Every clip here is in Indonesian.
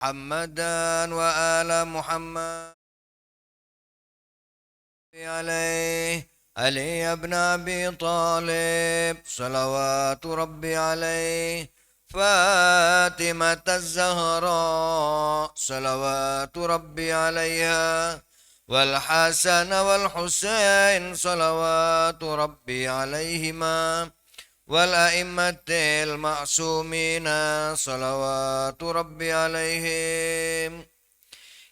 محمدا وآل محمد عليه علي بن أبي طالب صلوات ربي عليه فاطمة الزهراء صلوات ربي عليها والحسن والحسين صلوات ربي عليهما والأئمة المعصومين صلوات ربي عليهم.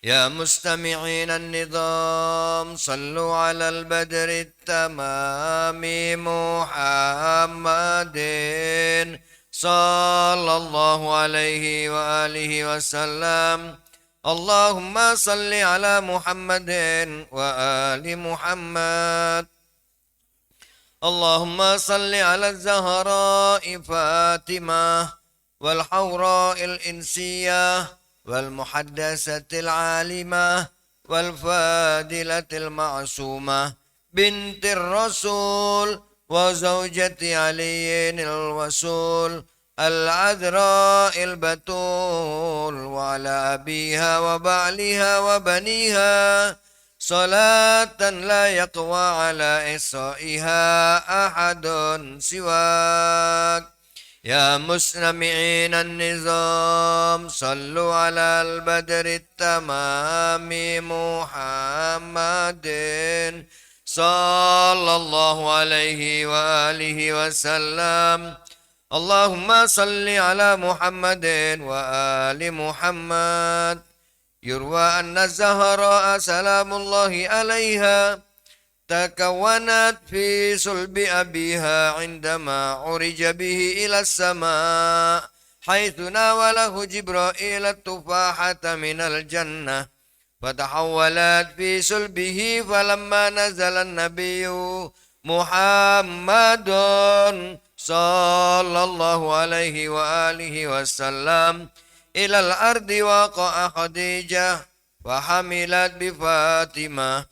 يا مستمعين النظام صلوا على البدر التمام محمد صلى الله عليه وآله وسلم. اللهم صل على محمد وآل محمد. اللهم صل على الزهراء فاطمة والحوراء الإنسية والمحدثة العالمة والفاضلة المعصومة بنت الرسول وزوجة علي الوصول العذراء البتول وعلى أبيها وبعلها وبنيها صلاة لا يقوى على إحصائها أحد سواك. يا مستمعين النظام صلوا على البدر التمام محمد صلى الله عليه وآله وسلم. اللهم صل على محمد وآل محمد. يروى أن الزهراء سلام الله عليها تكونت في صلب أبيها عندما عرج به إلى السماء حيث ناوله جبرائيل التفاحة من الجنة فتحولت في صلبه فلما نزل النبي محمد صلى الله عليه وآله وسلم إلى الأرض وقع خديجة وحملت بفاطمة.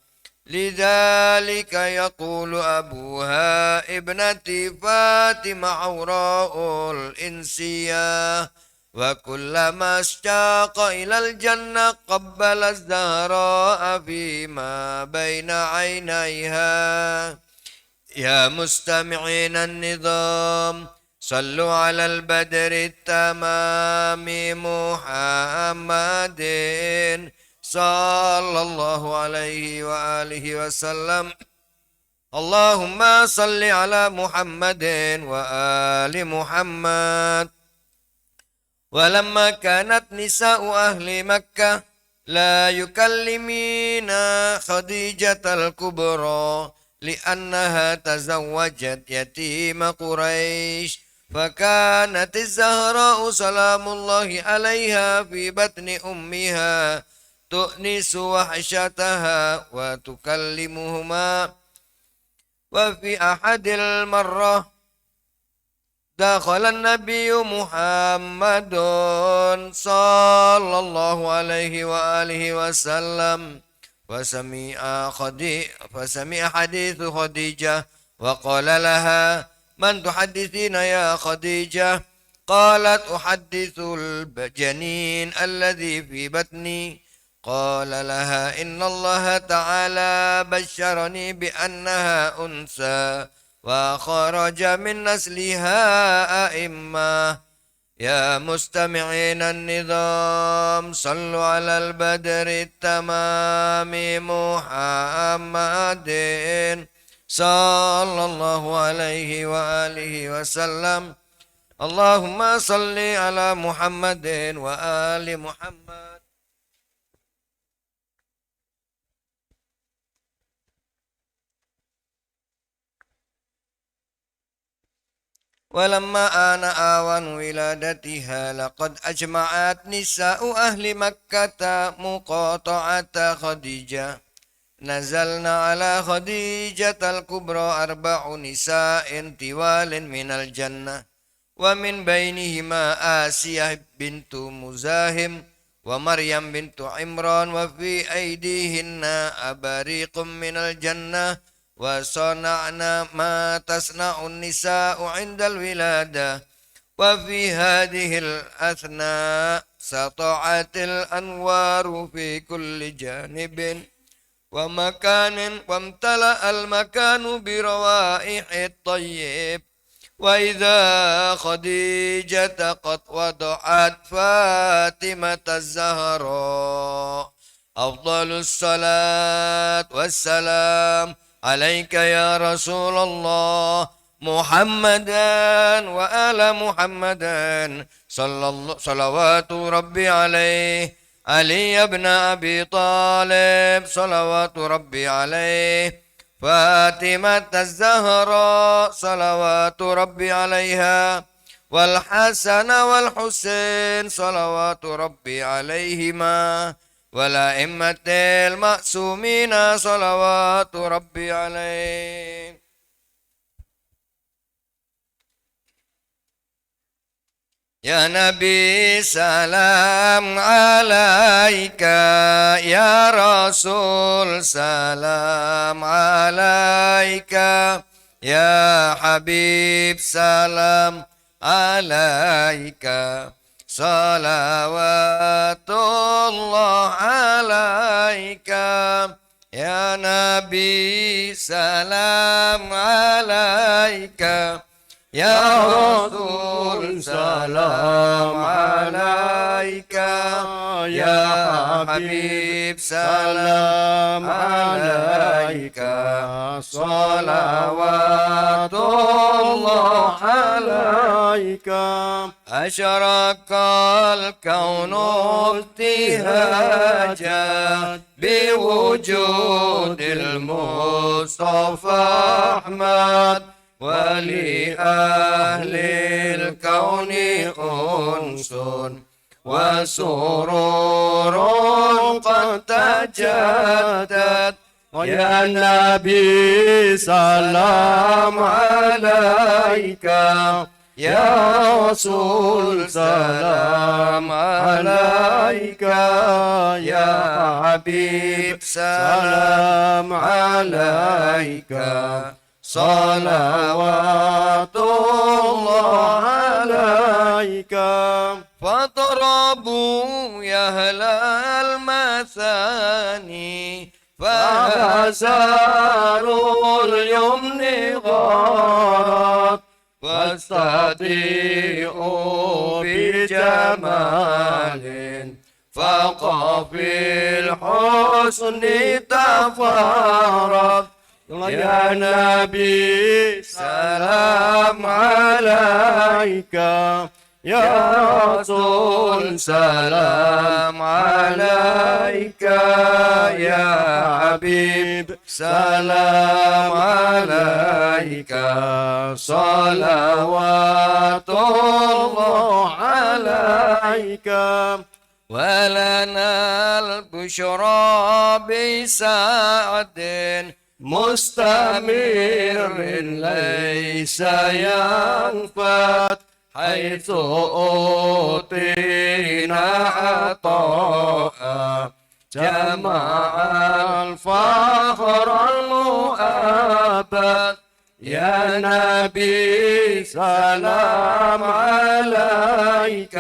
لذلك يقول أبوها ابنتي فاطمة عوراء الإنسية. وكلما اشتاق إلى الجنة قبل الزهراء فيما بين عينيها. يا مستمعين النظام صلوا على البدر التمام محمد صلى الله عليه وآله وسلم. اللهم صل على محمد وآل محمد. ولما كانت نساء أهل مكة لا يكلمين خديجة الكبرى لأنها تزوجت يتيم قريش فكانت الزهراء سلام الله عليها في بطن أمها تؤنس وحشتها وتكلمهما. وفي أحد المرة دخل النبي محمد صلى الله عليه وآله وسلم فسمع حديث خديجة وقال لها من تحدثين يا خديجة؟ قالت أحدث الجنين الذي في بطني. قال لها إن الله تعالى بشرني بأنها أنثى وخرج من نسلها أئمة. يا مستمعين النظام صلوا على البدر التمام محمد صلى الله عليه وآله وسلم. اللهم صل على محمد وآل محمد. ولما آن آوان ولادتها لقد أجمعت نساء أهل مكة مقاطعة خديجة. نزلنا على خديجة الكبرى 4 نساء طوال من الجنة ومن بينهما آسيا بنت مزاحم ومريم بنت عمران وفي أيديهن أبريق من الجنة وصنعنا ما تصنع النساء عند الولادة. وفي هذه الأثناء سطعت الأنوار في كل جانب ومكان وامتلأ المكان بروائح الطيب وإذا خديجة قد وضعت فاطمة الزهراء أفضل الصلاة والسلام عليك يا رسول الله محمدا وآل محمدا صلوات ربي عليه علي بن أبي طالب صلوات ربي عليه فاطمة الزهراء صلوات ربي عليها والحسن والحسين صلوات ربي عليهما والأئمة المأسومين صلوات ربي عليهم. يا نبي سلام عليك يا رسول سلام عليك يا حبيب سلام عليك صلوات الله عليك يا نبي سلام عليك يا رسول سلام عليك يا حبيب سلام عليك صلوات الله عليك أشرق الكون ابتهاجا بوجود المصطفى أحمد ولأهل الكون أنس وسرور قد تجدد يا نبي سلام عليك يا رسول سلام عليك يا حبيب سلام عليك صلوات الله عليك فاضربوا يا أهل المثاني فهزاروا اليمن غارت واستضيئوا بجمال فوق في الحسن تفارت يا نبي سلام عليك يا رسول سلام عليك يا حبيب سلام عليك صلوات الله عليك ولنا البشرى بسعد مستمر ليس ينفد حيث أوتينا عطاء جمع الفخر المؤبد يا نبي سلام عليك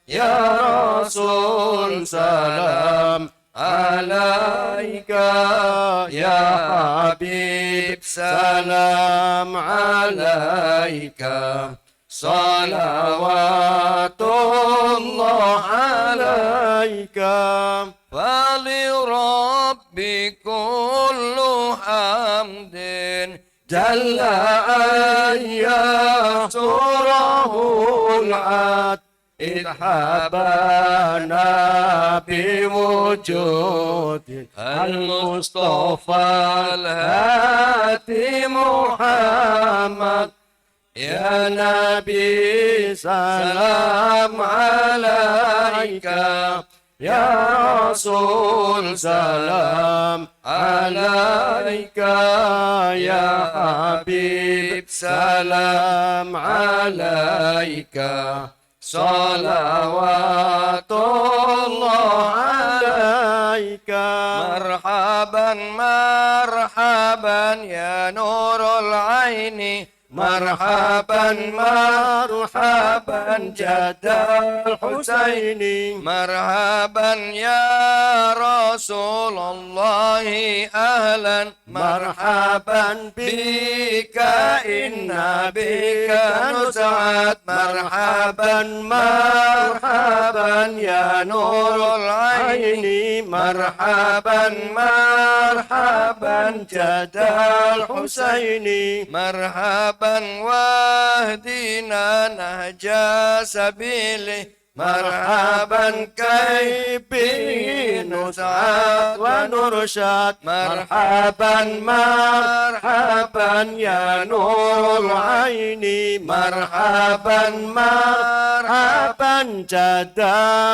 يا رسول سلام عليك يا حبيب سلام عليك صلوات الله عليك فلرب كل حمد جل أن يحصره العد إذ حبانا بوجود المصطفى الهادي محمد يا نبي سلام عليك يا رسول سلام عليك يا حبيب سلام عليك صلوات الله عليك مرحبا مرحبا يا نور العين مرحبا مرحبا جد الحسين مرحبا يا رسول الله أهلا مرحبا بك إنا بك نسعد مرحبا مرحبا يا نور العين مرحبا مرحبا جد الحسين مرحبا واهدنا نهج سبيله مرحبا كي به نسعد ونرشد مرحبا مرحبا يا نور العين مرحبا مرحبا جد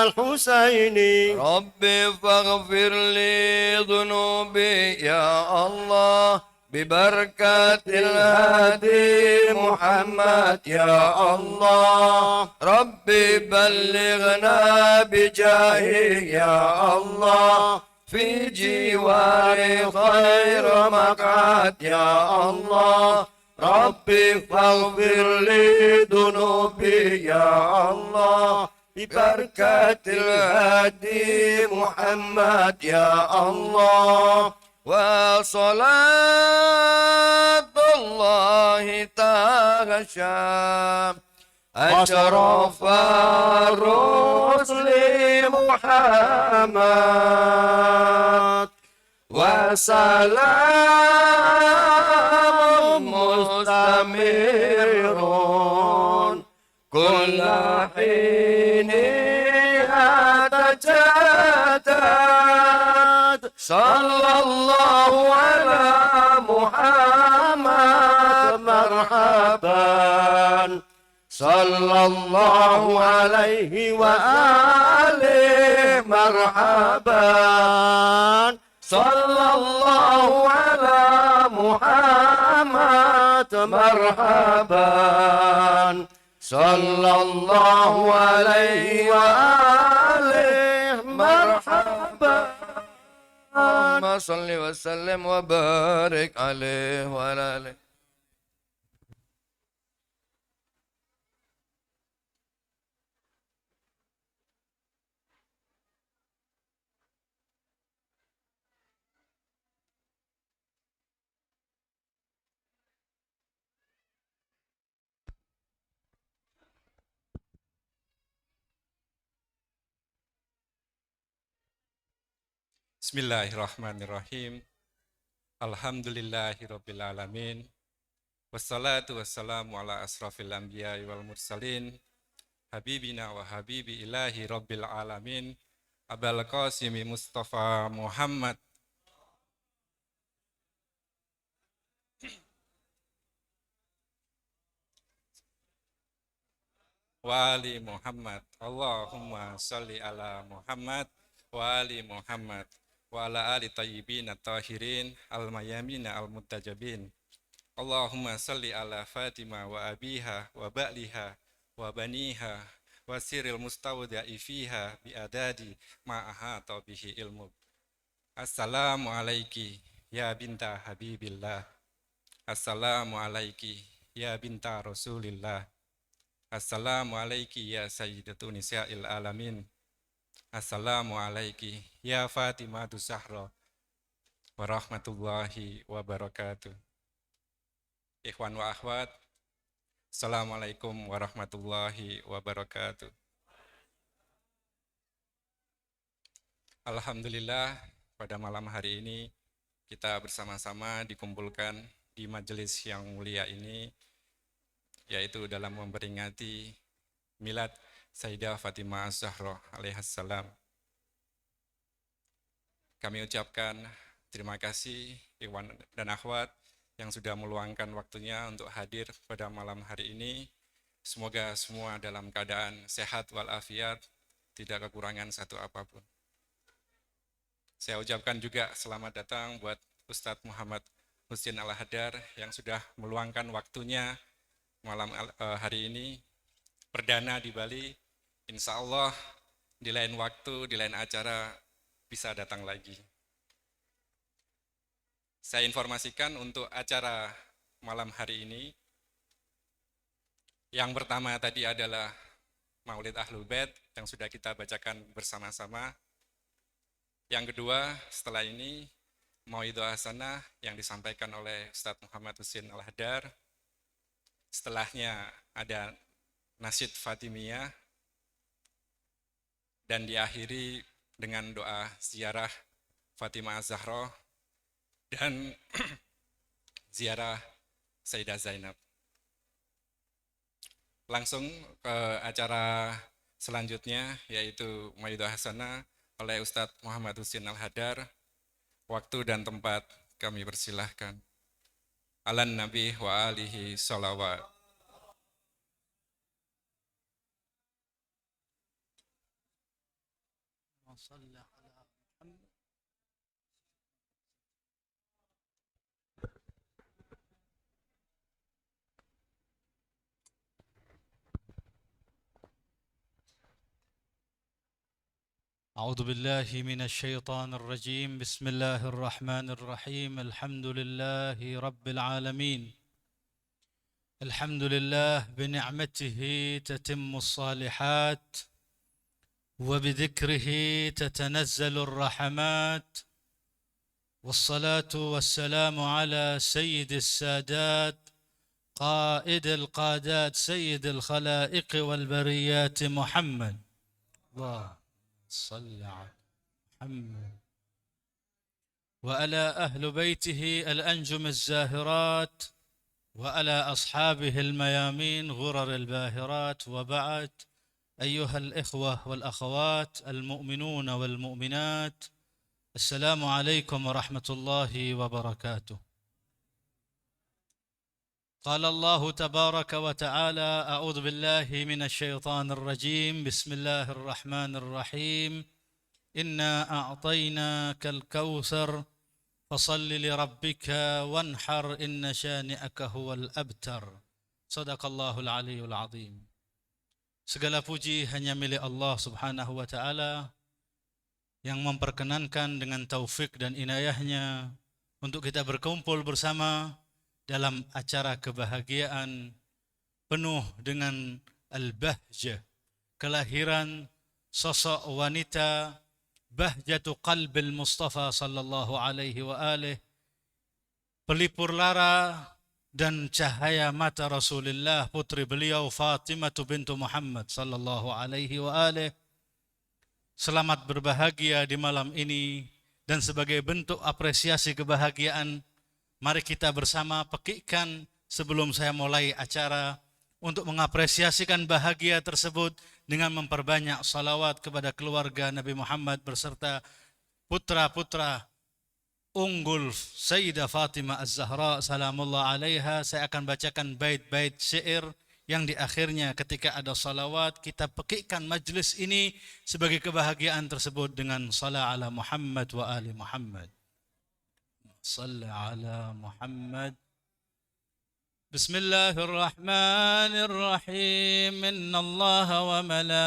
الحسين ربي فاغفر لي ذنوبي يا الله ببركة الهادي محمد يا الله ربي بلغنا بجاهه يا الله في جوار خير مقعد يا الله ربي فاغفر لي ذنوبي يا الله ببركة الهادي محمد يا الله وصلاة الله تغشى أشرف الرسل محمد وسلام مستمر كل حين يتجدد صلى الله على محمد مرحبا صلى الله عليه وآله مرحبا صلى الله على محمد مرحبا صلى الله عليه وآله مرحبا اللهم صل وسلم وبارك عليه وعلى آله. Bismillahirrahmanirrahim. Alhamdulillahirabbil alamin. Wassalatu wassalamu ala asrafil anbiya'i wal mursalin. Habibina wa habibi ilahi rabbil alamin. Abul Qasimi Mustafa Muhammad wa ali Muhammad. Allahumma sholli ala Muhammad wa ali Muhammad wa ala ali tayyibin at-tahirin al-mayamina al-muttajabin. Allahumma salli ala Fatimah wa abiha wa ba'liha wa baniha wa siril mustawda'i fiha bi adadi ma'aha bihi ilmu. Assalamu alaiki ya binta Habibillah. Assalamu alaiki ya binta Rasulillah. Assalamu alaiki ya sayyidatu nisa'il alamin. Assalamu alaiki ya Fatimah Zahra wa rahmatullahi wa barakatuh. Ikhwan wa akhwat, assalamualaikum warahmatullahi wabarakatuh. Alhamdulillah, pada malam hari ini kita bersama-sama dikumpulkan di majelis yang mulia ini, yaitu dalam memperingati milad Sayyidah Fatimah Az-Zahra alaihassalam. Kami ucapkan terima kasih ikhwan dan akhwat yang sudah meluangkan waktunya untuk hadir pada malam hari ini. Semoga semua dalam keadaan sehat walafiat, tidak kekurangan satu apapun. Saya ucapkan juga selamat datang buat Ustadz Muhammad Husin Al-Hadar yang sudah meluangkan waktunya malam hari ini, perdana di Bali. Insya Allah di lain waktu, di lain acara bisa datang lagi. Saya informasikan untuk acara malam hari ini, Yang pertama tadi adalah Maulid Ahlul Bait yang sudah kita bacakan bersama-sama. Yang kedua, setelah ini Mauidhah Hasanah yang disampaikan oleh Ustadz Muhammad Husin Al-Hadar. Setelahnya ada Nasyid Fatimiyah dan diakhiri dengan doa ziarah Fatimah Az-Zahra dan ziarah Sayyidah Zainab. Langsung ke acara selanjutnya yaitu Mauidhah Hasanah oleh Ustadz Muhammad Husin Al-Hadar. Waktu dan tempat kami persilahkan. Alan Nabi wa alihi salawat. أعوذ بالله من الشيطان الرجيم. بسم الله الرحمن الرحيم. الحمد لله رب العالمين. الحمد لله بنعمته تتم الصالحات وبذكره تتنزل الرحمات، والصلاة والسلام على سيد السادات قائد القادات سيد الخلائق والبريات محمد. الله صل على محمد وعلى أهل بيته الأنجم الزاهرات وعلى أصحابه الميامين غرر الباهرات. وبعد، أيها الإخوة والأخوات المؤمنون والمؤمنات، السلام عليكم ورحمة الله وبركاته. قال الله تبارك وتعالى: أعوذ بالله من الشيطان الرجيم. بسم الله الرحمن الرحيم. إنا أعطيناك الكوثر فصل لربك وانحر إن شانئك هو الأبتر. صدق الله العلي العظيم. Segala puji hanya milik Allah Subhanahu wa Ta'ala yang memperkenankan dengan taufik dan inayahnya untuk kita berkumpul bersama dalam acara kebahagiaan penuh dengan al-bahjah, kelahiran sosok wanita bahjatu qalbil Mustafa sallallahu alaihi wa alih, pelipur lara dan cahaya mata Rasulullah, putri beliau Fatimah bintu Muhammad sallallahu alaihi wa alih. Selamat berbahagia di malam ini, dan sebagai bentuk apresiasi kebahagiaan, mari kita bersama pekikkan sebelum saya mulai acara untuk mengapresiasikan bahagia tersebut dengan memperbanyak salawat kepada keluarga Nabi Muhammad beserta putra-putra unggul Sayyidah Fatimah Az-Zahra salamullah alaiha. Saya akan bacakan bait-bait syair yang di akhirnya ketika ada salawat kita pekikkan majlis ini sebagai kebahagiaan tersebut dengan salat ala Muhammad wa ali Muhammad. صل على محمد. بسم الله الرحمن الرحيم. إن الله وملائكته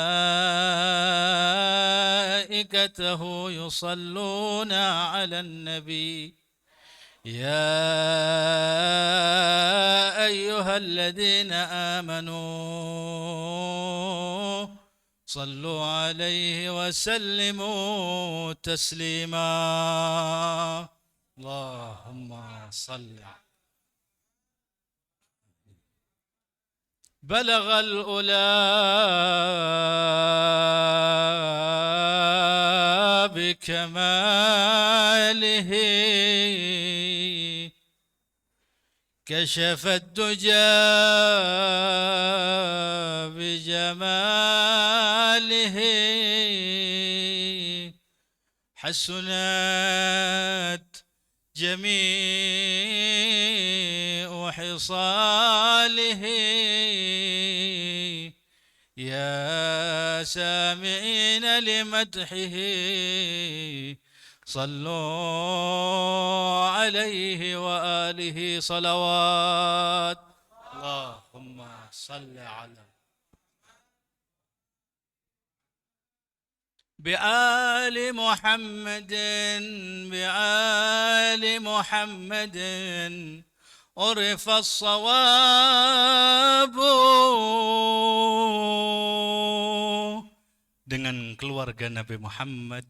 يصلون على النبي يا أيها الذين آمنوا صلوا عليه وسلموا تسليما. اللهم صل. بلغ الأولى بكماله كشف الدجى بجماله حسنت جميع حصاله. يا سامعين لمدحه صلوا عليه وآله صلوات. اللهم صل على بآل محمد بآل محمد عرف الصواب. Dengan keluarga Nabi Muhammad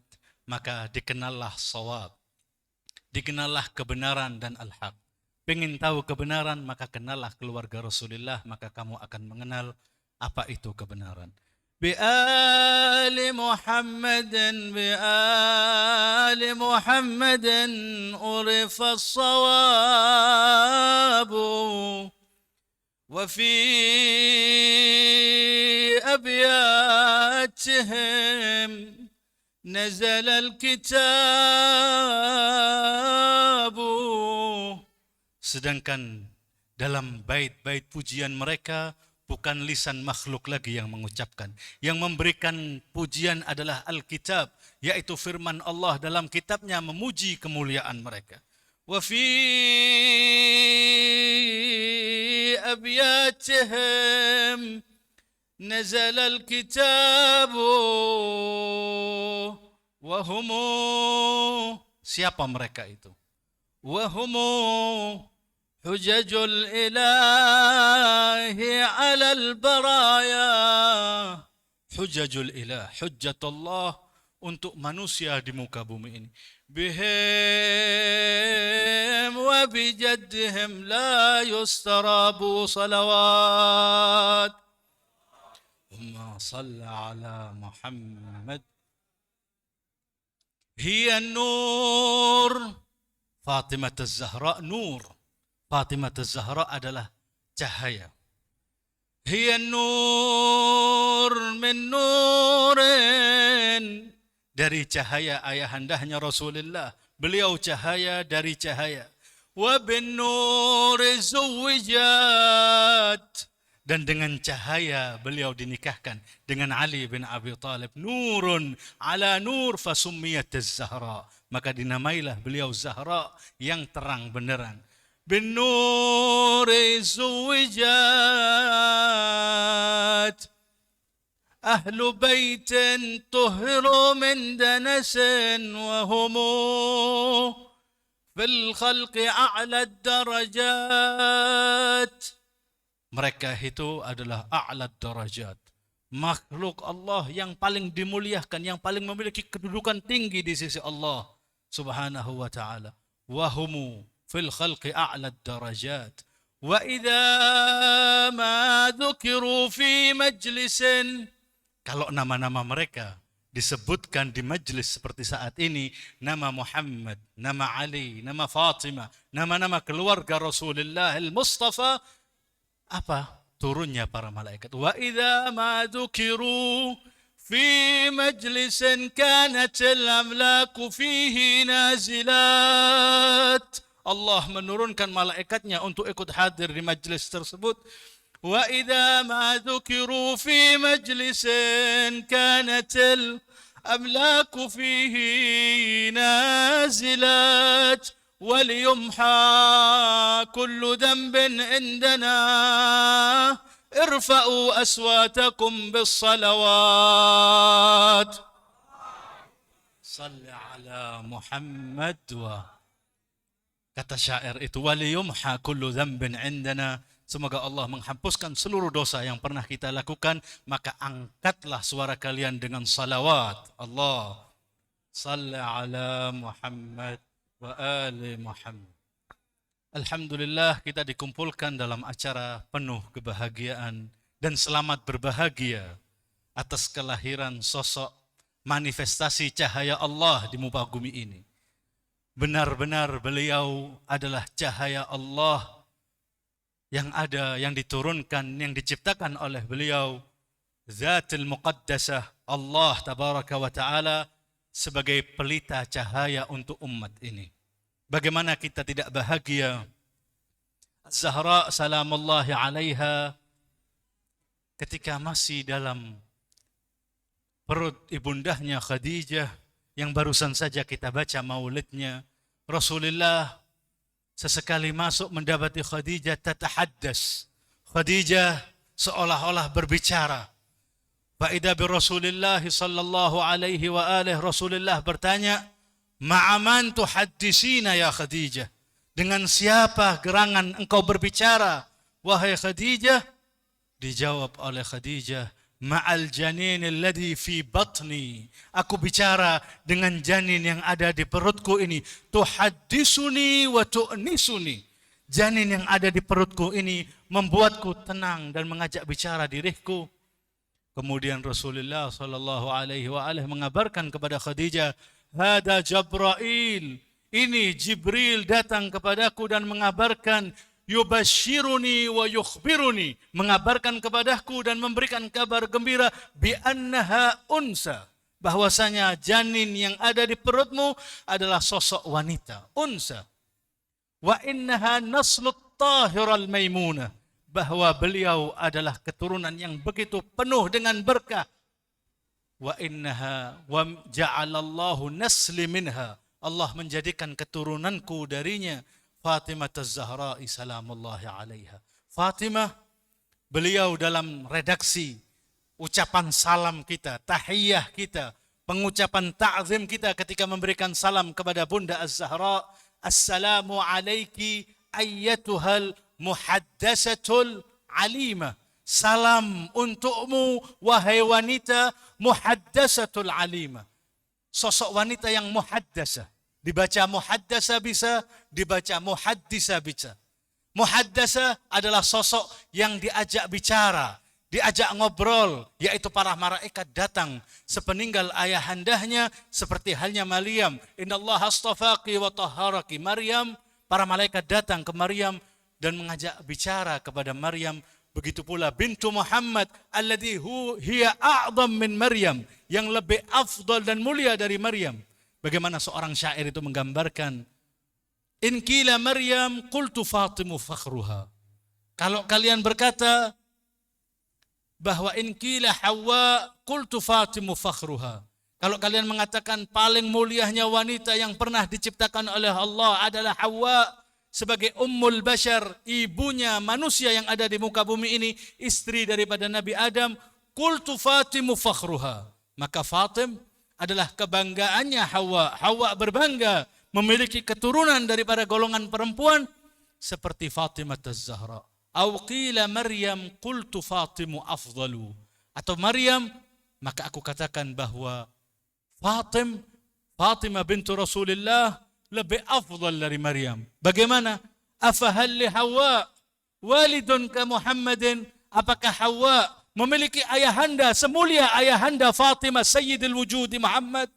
maka dikenallah sawab, dikenallah kebenaran dan al-haq. Pengen tahu kebenaran maka kenallah keluarga Rasulullah, maka kamu akan mengenal apa itu kebenaran. بآل محمد بآل محمد عرف الصواب وفي أبياتهم نزل الكتاب. Sedangkan dalam bait-bait pujian mereka bukan lisan makhluk lagi yang mengucapkan. Yang memberikan pujian adalah Alkitab, yaitu firman Allah dalam kitabnya memuji kemuliaan mereka. Wa fi abyatihim nazala al-kitab wa hum, siapa mereka itu? Wa hum حجج الإله على البرايا. حجج الإله, hujjat Allah untuk manusia di muka bumi ini. بهم وبجدهم لا يستراب صلوات. اللهم صل على محمد. هي النور. Fatimah Az-Zahra nur. Fatimah Az-Zahra adalah cahaya. Hiya nur min nurin, dari cahaya ayahandanya Rasulullah. Beliau cahaya dari cahaya. Wa bin nuri zuwijat, dan dengan cahaya beliau dinikahkan dengan Ali bin Abi Thalib. Nurun ala nur fasummiyat Az-Zahra, maka dinamailah beliau Zahra yang terang benderang. بالنور زوجات أهل بيت طهر من دنس وهم في الخلق أعلى الدرجات. Mereka itu adalah a'la darajat, makhluk Allah yang paling dimuliakan, yang paling memiliki kedudukan tinggi di sisi Allah subhanahu wa ta'ala. Wahumu fil khalqi a'la darajat. Wa idza ma dzukiru fi majlisin, kalau nama-nama mereka disebutkan di majlis seperti saat ini, nama Muhammad, nama Ali, nama Fatimah, nama-nama keluarga Rasulullah al-Mustafa, apa? Turunnya para malaikat. Wa idza ma dzukiru fi majlisin kanat al-amlaku fihi nazilat. Allah menurunkan malaikatnya untuk ikut hadir di majlis tersebut. Wa idza ma dzukiru fi majlisin kanat al-amlaku fihi nazilat وليمحى كل ذنب عندنا ارفعوا أصواتكم بالصلوات. صل على محمد. Kata syair itu, waliyumha kullu dzambin indana, semoga Allah menghapuskan seluruh dosa yang pernah kita lakukan, maka angkatlah suara kalian dengan salawat. Allah salli ala Muhammad wa ali Muhammad. Alhamdulillah, kita dikumpulkan dalam acara penuh kebahagiaan dan selamat berbahagia atas kelahiran sosok manifestasi cahaya Allah di muka bumi ini. Benar-benar beliau adalah cahaya Allah yang ada, yang diturunkan, yang diciptakan oleh beliau. Zatul Muqaddasah, Allah Tabaraka wa Ta'ala sebagai pelita cahaya untuk umat ini. Bagaimana kita tidak bahagia? Zahra salamullahi alaiha ketika masih dalam perut ibundahnya Khadijah, yang barusan saja kita baca maulidnya, Rasulullah sesekali masuk mendapati Khadijah tatahaddas. Khadijah seolah-olah berbicara. Fa'idha bi Rasulullah sallallahu alaihi wa alihi, Rasulullah bertanya, "Ma'aman tuhaddisina ya Khadijah?" Dengan siapa gerangan engkau berbicara, wahai Khadijah? Dijawab oleh Khadijah, ma'al janin alladhi fi batni. Aku bicara dengan janin yang ada di perutku ini. Tuhaddisuni wa tu'nisuni. Janin yang ada di perutku ini membuatku tenang dan mengajak bicara diriku. Kemudian Rasulullah sallallahu alaihi wasallam mengabarkan kepada Khadijah, hada Jibril. Ini Jibril datang kepadaku dan mengabarkan, yubashiruni wa yukhbiruni, mengabarkan kepadaku dan memberikan kabar gembira, bi annaha unsa, bahwasanya janin yang ada di perutmu adalah sosok wanita, unsa. Wa innaha naslut tahiral maimunah, bahwa beliau adalah keturunan yang begitu penuh dengan berkah. Wa innaha wa ja'alallahu nasli minha, Allah menjadikan keturunanku darinya, Fatimah Az-Zahra salamullahi alaiha. Fatimah, beliau dalam redaksi ucapan salam kita, tahiyyah kita, pengucapan ta'zim kita ketika memberikan salam kepada Bunda Az-Zahra, assalamu alaiki ayyatuhal muhaddasatul alimah. Salam untukmu wahai wanita muhaddasatul alimah. Sosok wanita yang muhaddasah. Dibaca muhaddasah bisa, dibaca muhaddisah bisa. Muhaddasah adalah sosok yang diajak bicara, diajak ngobrol, yaitu para malaikat datang sepeninggal ayahandahnya, seperti halnya Maryam. Innallaha astafaki wa tahharaki. Maryam, para malaikat datang ke Maryam dan mengajak bicara kepada Maryam. Begitu pula bintu Muhammad alladhi hiya a'zam min Maryam, yang lebih afdal dan mulia dari Maryam. Bagaimana seorang syair itu menggambarkan, in qila Maryam qultu Fatimu fakhruha. Kalau kalian berkata bahwa in qila Hawa qultu Fatimu fakhruha. Kalau kalian mengatakan paling mulianya wanita yang pernah diciptakan oleh Allah adalah Hawa sebagai ummul bashar, ibunya manusia yang ada di muka bumi ini, istri daripada Nabi Adam, qultu Fatimu fakhruha. Maka Fatim adalah kebanggaannya Hawa. Hawa berbangga memiliki keturunan daripada golongan perempuan seperti Fatimah Az-Zahra. Au qila Maryam qultu Fatimu afdalu. Atau Maryam, maka aku katakan bahwa Fatimah bintu Rasulullah lebih afdal dari Maryam. Bagaimana? Afahal li Hawa walidun ka Muhammadin? Apakah Hawa memiliki ayahanda semulia ayahanda Fatimah Sayyidul Wujudi Muhammad?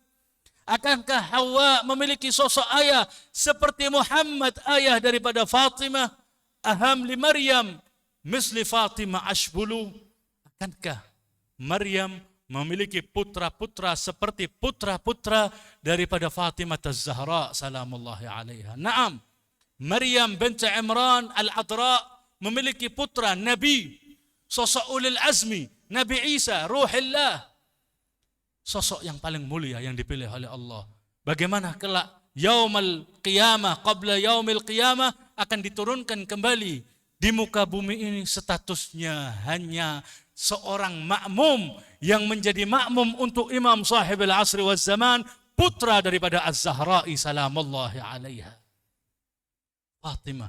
Akankah Hawa memiliki sosok ayah seperti Muhammad, ayah daripada Fatimah? Aham li Maryam misli Fatimah ashbulu. Akankah Maryam memiliki putra-putra seperti putra-putra daripada Fatimah Az-Zahra salamullahi alaiha? Naam, Maryam binti Imran Al-Adra memiliki putra Nabi, sosok ulil azmi, Nabi Isa, Ruhillah, sosok yang paling mulia yang dipilih oleh Allah. Bagaimana kelak yaumul qiyamah, qabla yaumil qiyamah, akan diturunkan kembali di muka bumi ini, statusnya hanya seorang makmum yang menjadi makmum untuk Imam Sahibul Asri wal Zaman, putra daripada Az-Zahra salamullahi alaiha. Fatimah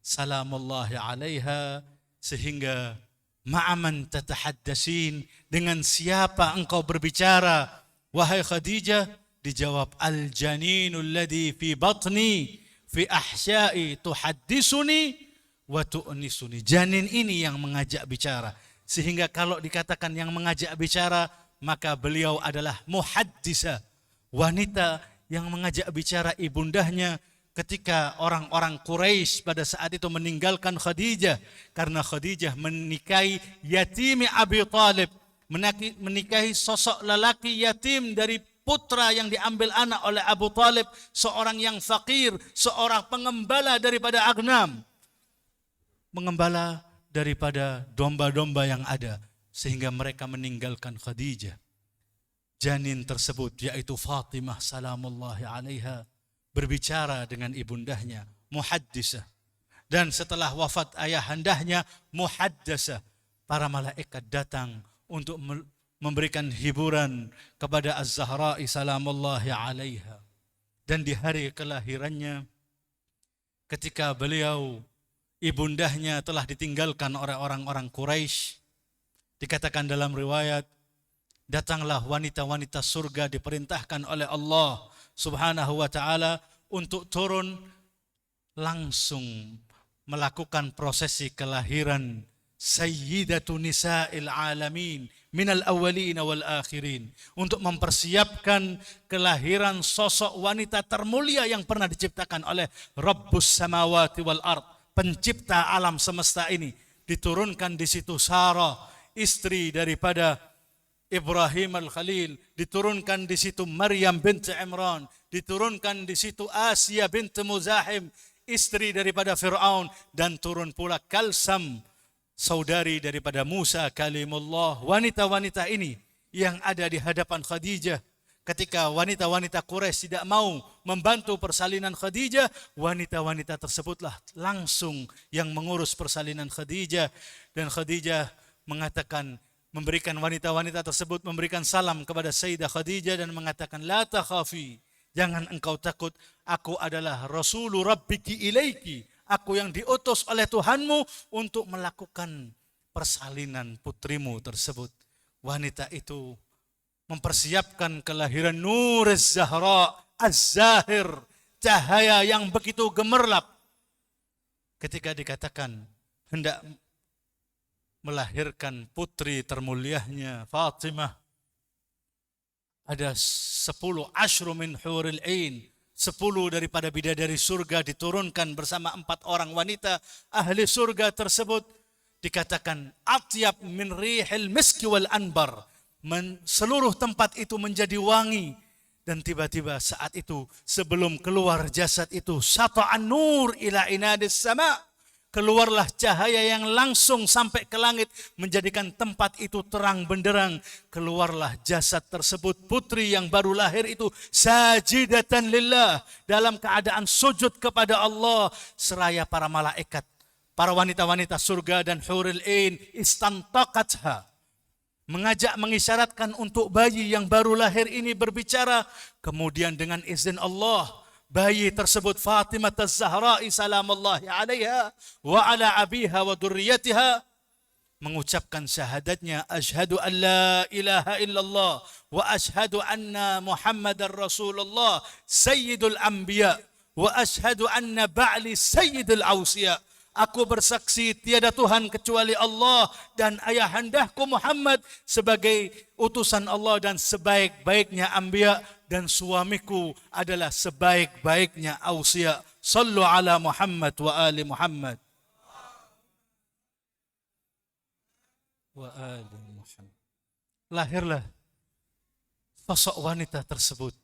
salamullahi alaiha. Sehingga ma'aman tatahaddasin, dengan siapa engkau berbicara wahai Khadijah? Dijawab, al-janinul ladhi fi batni fi ahsya'i tuhaddisuni wa tu'nisuni. Janin ini yang mengajak bicara. Sehingga kalau dikatakan yang mengajak bicara, maka beliau adalah muhaddisah, wanita yang mengajak bicara ibundahnya ketika orang-orang Quraisy pada saat itu meninggalkan Khadijah karena Khadijah menikahi yatimi Abi Thalib, menikahi sosok lelaki yatim dari putra yang diambil anak oleh Abu Thalib, seorang yang fakir, seorang pengembala daripada Aghnam, mengembala daripada domba-domba yang ada, sehingga mereka meninggalkan Khadijah. Janin tersebut yaitu Fatimah salamullahi alaiha berbicara dengan ibundahnya, muhaddisah. Dan setelah wafat ayahandahnya, muhaddasah. Para malaikat datang untuk memberikan hiburan kepada Az-Zahra salamullahi alaiha. Dan di hari kelahirannya, ketika beliau ibundahnya telah ditinggalkan oleh orang-orang Quraisy. Dikatakan dalam riwayat, datanglah wanita-wanita surga diperintahkan oleh Allah Subhanahu wa taala untuk turun langsung melakukan prosesi kelahiran Sayyidatu Nisa'il Alamin minal awwalin wal akhirin, untuk mempersiapkan kelahiran sosok wanita termulia yang pernah diciptakan oleh Rabbus Samawati wal Ard, pencipta alam semesta ini. Diturunkan di situ Sarah, istri daripada Ibrahim al-Khalil, diturunkan di situ Maryam binti Imran, diturunkan di situ Asia binti Muzahim, istri daripada Fir'aun, dan turun pula Kalsam, saudari daripada Musa kalimullah. Wanita-wanita ini yang ada di hadapan Khadijah, ketika wanita-wanita Quraisy tidak mau membantu persalinan Khadijah, wanita-wanita tersebutlah langsung yang mengurus persalinan Khadijah. Dan Khadijah mengatakan, memberikan wanita-wanita tersebut memberikan salam kepada Sayyidah Khadijah dan mengatakan, la takhafi, jangan engkau takut, aku adalah Rasulul Rabbiki ilaiki, aku yang diutus oleh Tuhanmu untuk melakukan persalinan putrimu tersebut. Wanita itu mempersiapkan kelahiran Nur Az-Zahra Az-Zahir, cahaya yang begitu gemerlap. Ketika dikatakan hendak melahirkan putri termulianya Fatimah, ada 10 asyru min huril ain, 10 daripada bidadari surga diturunkan bersama 4 orang wanita ahli surga tersebut. Dikatakan atyab min rihil miski wal anbar, seluruh tempat itu menjadi wangi. Dan tiba-tiba saat itu sebelum keluar jasad itu, sata'an nur ila inadis sama', keluarlah cahaya yang langsung sampai ke langit, menjadikan tempat itu terang benderang. Keluarlah jasad tersebut, putri yang baru lahir itu, sajidatan lillah, dalam keadaan sujud kepada Allah. Seraya para malaikat, para wanita-wanita surga dan huril ain, istantaqatha, mengajak, mengisyaratkan untuk bayi yang baru lahir ini berbicara. Kemudian dengan izin Allah, bayi tersebut Fatimah Az-Zahra salamullahi alaiha wa ala abiha wa durriyatiha mengucapkan syahadatnya, asyhadu an la ilaha illallah wa asyhadu anna Muhammadar Rasulullah sayyidul anbiya wa asyhadu anna ba'li sayyidul awsiya. Aku bersaksi tiada Tuhan kecuali Allah dan ayahandaku Muhammad sebagai utusan Allah dan sebaik-baiknya anbiya, dan suamiku adalah sebaik-baiknya ausia. Sallu ala Muhammad wa ali Muhammad. Wa ali Muhammad. Lahirlah sosok wanita tersebut.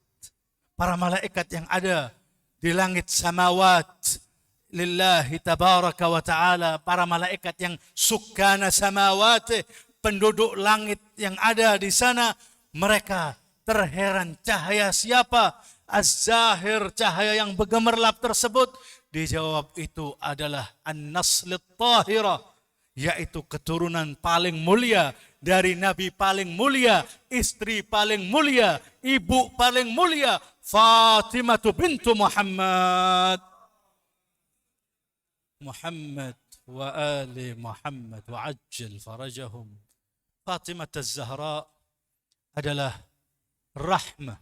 Para malaikat yang ada di langit samawat lillahi tabaraka wa ta'ala, para malaikat yang sukkana samawati, penduduk langit yang ada di sana, mereka terheran cahaya siapa? Az-Zahir, cahaya yang bergemerlap tersebut. Dijawab itu adalah An-Naslit Tahirah, yaitu keturunan paling mulia dari Nabi paling mulia, istri paling mulia, ibu paling mulia, Fatimah bintu Muhammad. Muhammad wa ali Muhammad wa ajil farajahum. Fatimah Az-Zahra adalah rahmah.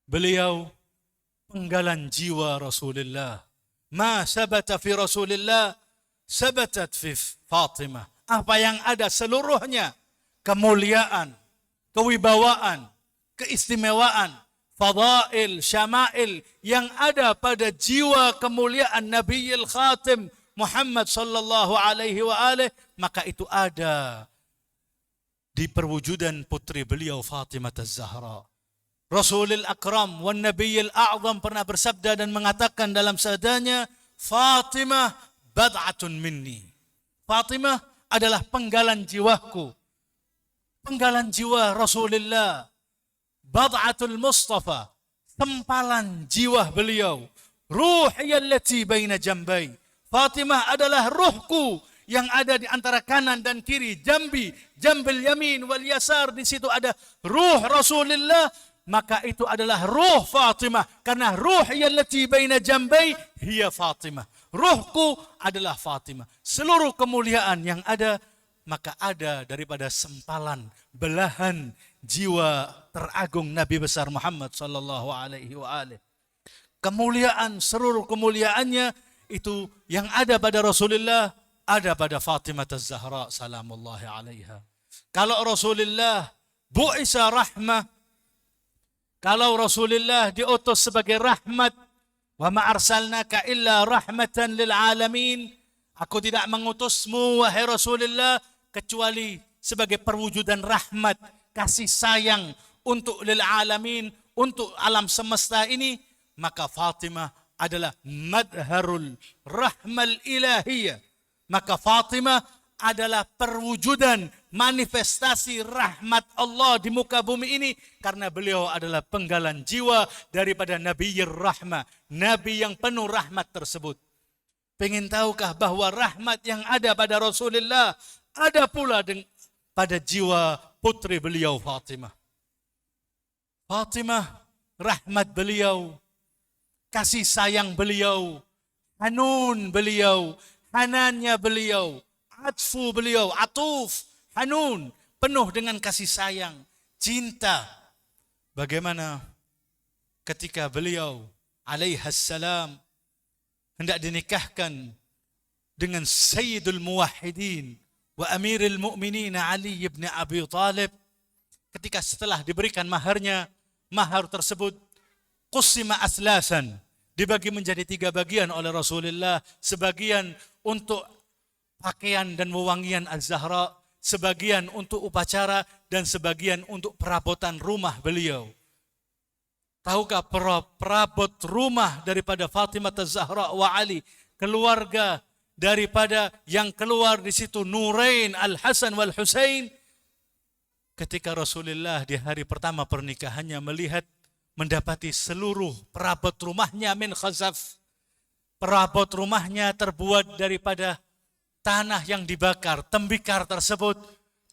Beliau penggalan jiwa Rasulullah. Ma sabata fi Rasulullah sabatat fi Fatimah. Apa yang ada seluruhnya, kemuliaan, kewibawaan, keistimewaan, fadail, syama'il yang ada pada jiwa kemuliaan Nabiyil Khatim Muhammad sallallahu alaihi wa alihi, maka itu ada di perwujudan putri beliau Fatimah Az-Zahra. Rasulul Akram wan Nabiyil A'zam pernah bersabda dan mengatakan dalam sabdanya, Fatimah bad'atun minni. Fatimah adalah penggalan jiwaku, penggalan jiwa Rasulullah. Bad'atul Mustafa, tempalan jiwa beliau. Ruhi allati baina jambai. Fatimah adalah ruhku yang ada di antara kanan dan kiri, jambi, jambil yamin wal yasar. Di situ ada ruh Rasulullah maka itu adalah ruh Fatimah. Karena ruh yallati baina jambai hiya Fatimah. Ruhku adalah Fatimah. Seluruh kemuliaan yang ada, maka ada daripada sempalan, belahan jiwa teragung Nabi besar Muhammad sallallahu alaihi wa alihi. Kemuliaan, seluruh kemuliaannya itu yang ada pada Rasulullah, ada pada Fatimah Az-Zahra salamullahi alaiha. Kalau Rasulullah bu'isa rahmah, kalau Rasulullah diutus sebagai rahmat, wa ma arsalnaka illa rahmatan lil alamin, aku tidak mengutusmu wahai Rasulullah kecuali sebagai perwujudan rahmat, kasih sayang untuk lil alamin, untuk alam semesta ini. Maka Fatimah adalah madharul rahmal ilahiyah. Maka Fatimah adalah perwujudan manifestasi rahmat Allah di muka bumi ini, karena beliau adalah penggalan jiwa daripada Nabiyyir Rahmah, Nabi yang penuh rahmat tersebut. Pengen tahukah bahwa rahmat yang ada pada Rasulullah ada pula pada jiwa putri beliau Fatimah. Fatimah, rahmat beliau, kasih sayang beliau, hanun beliau, hanannya beliau, atfu beliau, atuf, hanun, penuh dengan kasih sayang, cinta. Bagaimana ketika beliau alaihassalam hendak dinikahkan dengan Sayyidul Muwahhidin wa Amirul Mu'minin Ali ibn Abi Talib, ketika setelah diberikan maharnya, mahar tersebut qusima aslasan, dibagi menjadi 3 bagian oleh Rasulullah. Sebagian untuk pakaian dan wewangian Az-Zahra, sebagian untuk upacara, dan sebagian untuk perabotan rumah beliau. Tahukah perabot rumah daripada Fatimah Az-Zahra wa Ali, keluarga daripada yang keluar di situ Nurain Al-Hasan wal Husain, ketika Rasulullah di hari pertama pernikahannya mendapati seluruh perabot rumahnya min khazaf. Perabot rumahnya terbuat daripada tanah yang dibakar, tembikar tersebut.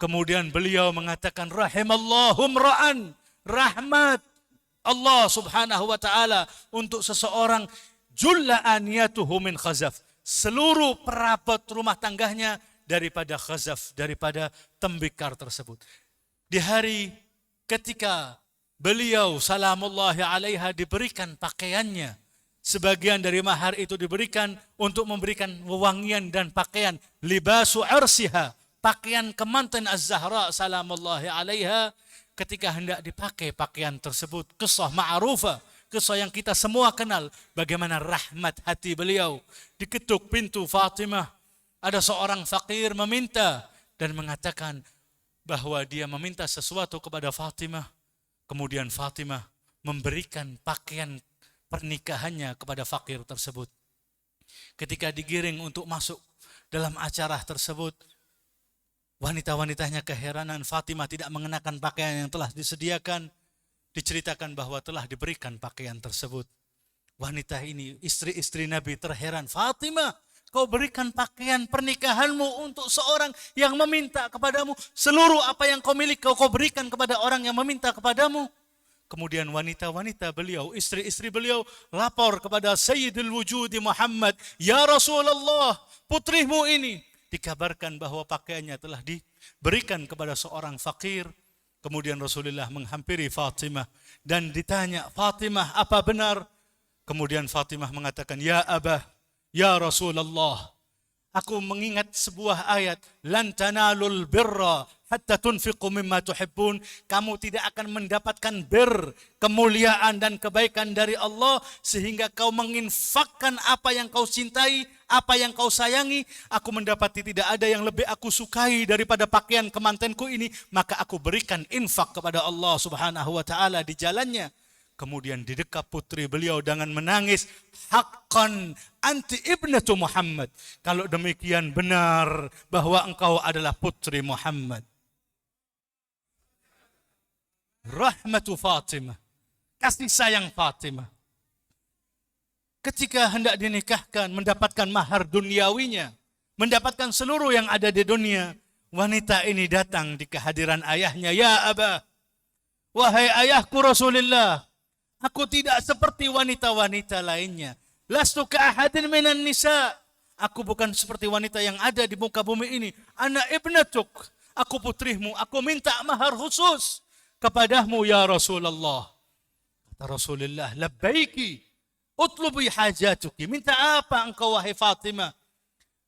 Kemudian beliau mengatakan, rahimallahu mra'an, rahmat Allah subhanahu wa ta'ala untuk seseorang julla aniyatuhu min khazaf. Seluruh perabot rumah tangganya daripada khazaf, daripada tembikar tersebut. Di hari ketika beliau salamullahi alaiha diberikan pakaiannya, sebagian dari mahar itu diberikan untuk memberikan wewangian dan pakaian libasu arsiha, pakaian kemanten Az-Zahra salamullahi alaiha. Ketika hendak dipakai pakaian tersebut, kisah ma'rufah, kisah yang kita semua kenal, bagaimana rahmat hati beliau. Diketuk pintu Fatimah, ada seorang fakir meminta dan mengatakan bahwa dia meminta sesuatu kepada Fatimah. Kemudian Fatimah memberikan pakaian pernikahannya kepada fakir tersebut. Ketika digiring untuk masuk dalam acara tersebut, wanita-wanitanya keheranan, Fatimah tidak mengenakan pakaian yang telah disediakan. Diceritakan bahwa telah diberikan pakaian tersebut. Wanita ini, istri-istri Nabi terheran, Fatimah, kau berikan pakaian pernikahanmu untuk seorang yang meminta kepadamu. Seluruh apa yang kau miliki kau berikan kepada orang yang meminta kepadamu. Kemudian wanita-wanita beliau, istri-istri beliau lapor kepada Sayyidul Wujudi Muhammad, ya Rasulullah, putrimu ini dikabarkan bahwa pakaiannya telah diberikan kepada seorang fakir. Kemudian Rasulullah menghampiri Fatimah dan ditanya, Fatimah, apa benar? Kemudian Fatimah mengatakan, ya Abah, ya Rasulullah, aku mengingat sebuah ayat, lan tanalul birra hatta tunfiqu mimma tuhibbun. Kamu tidak akan mendapatkan bir, kemuliaan dan kebaikan dari Allah sehingga kau menginfakkan apa yang kau cintai, apa yang kau sayangi. Aku mendapati tidak ada yang lebih aku sukai daripada pakaian kemantenku ini, maka aku berikan infak kepada Allah subhanahu wa ta'ala di jalannya. Kemudian didekap putri beliau dengan menangis, haqqan anti ibnatu Muhammad. Kalau demikian benar bahwa engkau adalah putri Muhammad. Rahmatu Fatimah, kasih sayang Fatimah. Ketika hendak dinikahkan, mendapatkan mahar duniawinya, mendapatkan seluruh yang ada di dunia, wanita ini datang di kehadiran ayahnya, ya Abah, Wahai ayahku Rasulullah, aku tidak seperti wanita-wanita lainnya. Lastu ka'ahadin minan nisa. Aku bukan seperti wanita yang ada di muka bumi ini. Ana ibnatuk. Aku putrimu. Aku minta mahar khusus kepadamu ya Rasulullah. Kata Rasulullah, labbaiki. Utlubi hajatuki. Minta apa engkau wahai Fatimah?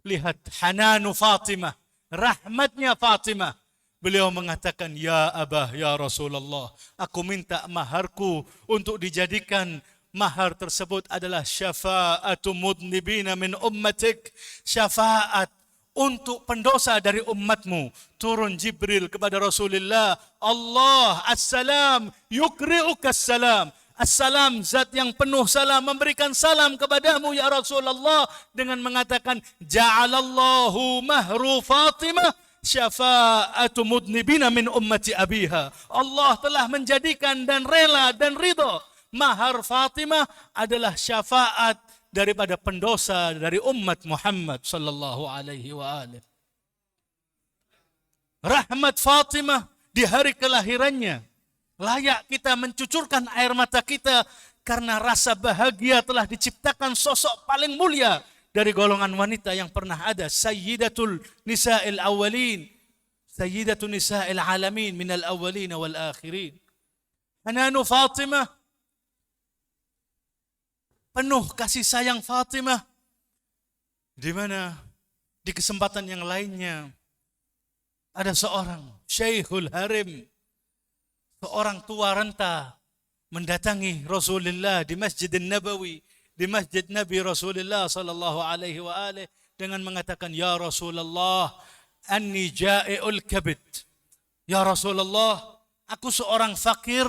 Lihat hananu Fatimah. Rahmatnya Fatimah. Beliau mengatakan, ya Abah, ya Rasulullah, aku minta maharku untuk dijadikan mahar tersebut adalah syafa'atu mudnibina min ummatik. Syafaat untuk pendosa dari umatmu. Turun Jibril kepada Rasulullah. Allah, assalam, yukri'uka assalam. Assalam, zat yang penuh salam, memberikan salam kepadamu ya Rasulullah. Dengan mengatakan, ja'alallahu mahru Fatimah syafa'atu mudnibina min ummati abiha. Allah telah menjadikan dan rela dan ridha mahar Fatimah adalah syafaat daripada pendosa dari umat Muhammad sallallahu alaihi wa alihi. Rahmat Fatimah di hari kelahirannya layak kita mencucurkan air mata kita karena rasa bahagia telah diciptakan sosok paling mulia dari golongan wanita yang pernah ada, Sayyidatul Nisa'il Awwalin, Sayyidatul Nisa'il Alamin minal awwalin wal akhirin. Hananu Fatimah, penuh kasih sayang Fatimah, di mana di kesempatan yang lainnya ada seorang Syekhul Harim, seorang tua renta mendatangi Rasulullah di Masjidin Nabawi, di masjid Nabi Rasulullah sallallahu alaihi wa alihi dengan mengatakan, ya Rasulullah, anni ja'iul kabid. Ya Rasulullah, aku seorang fakir,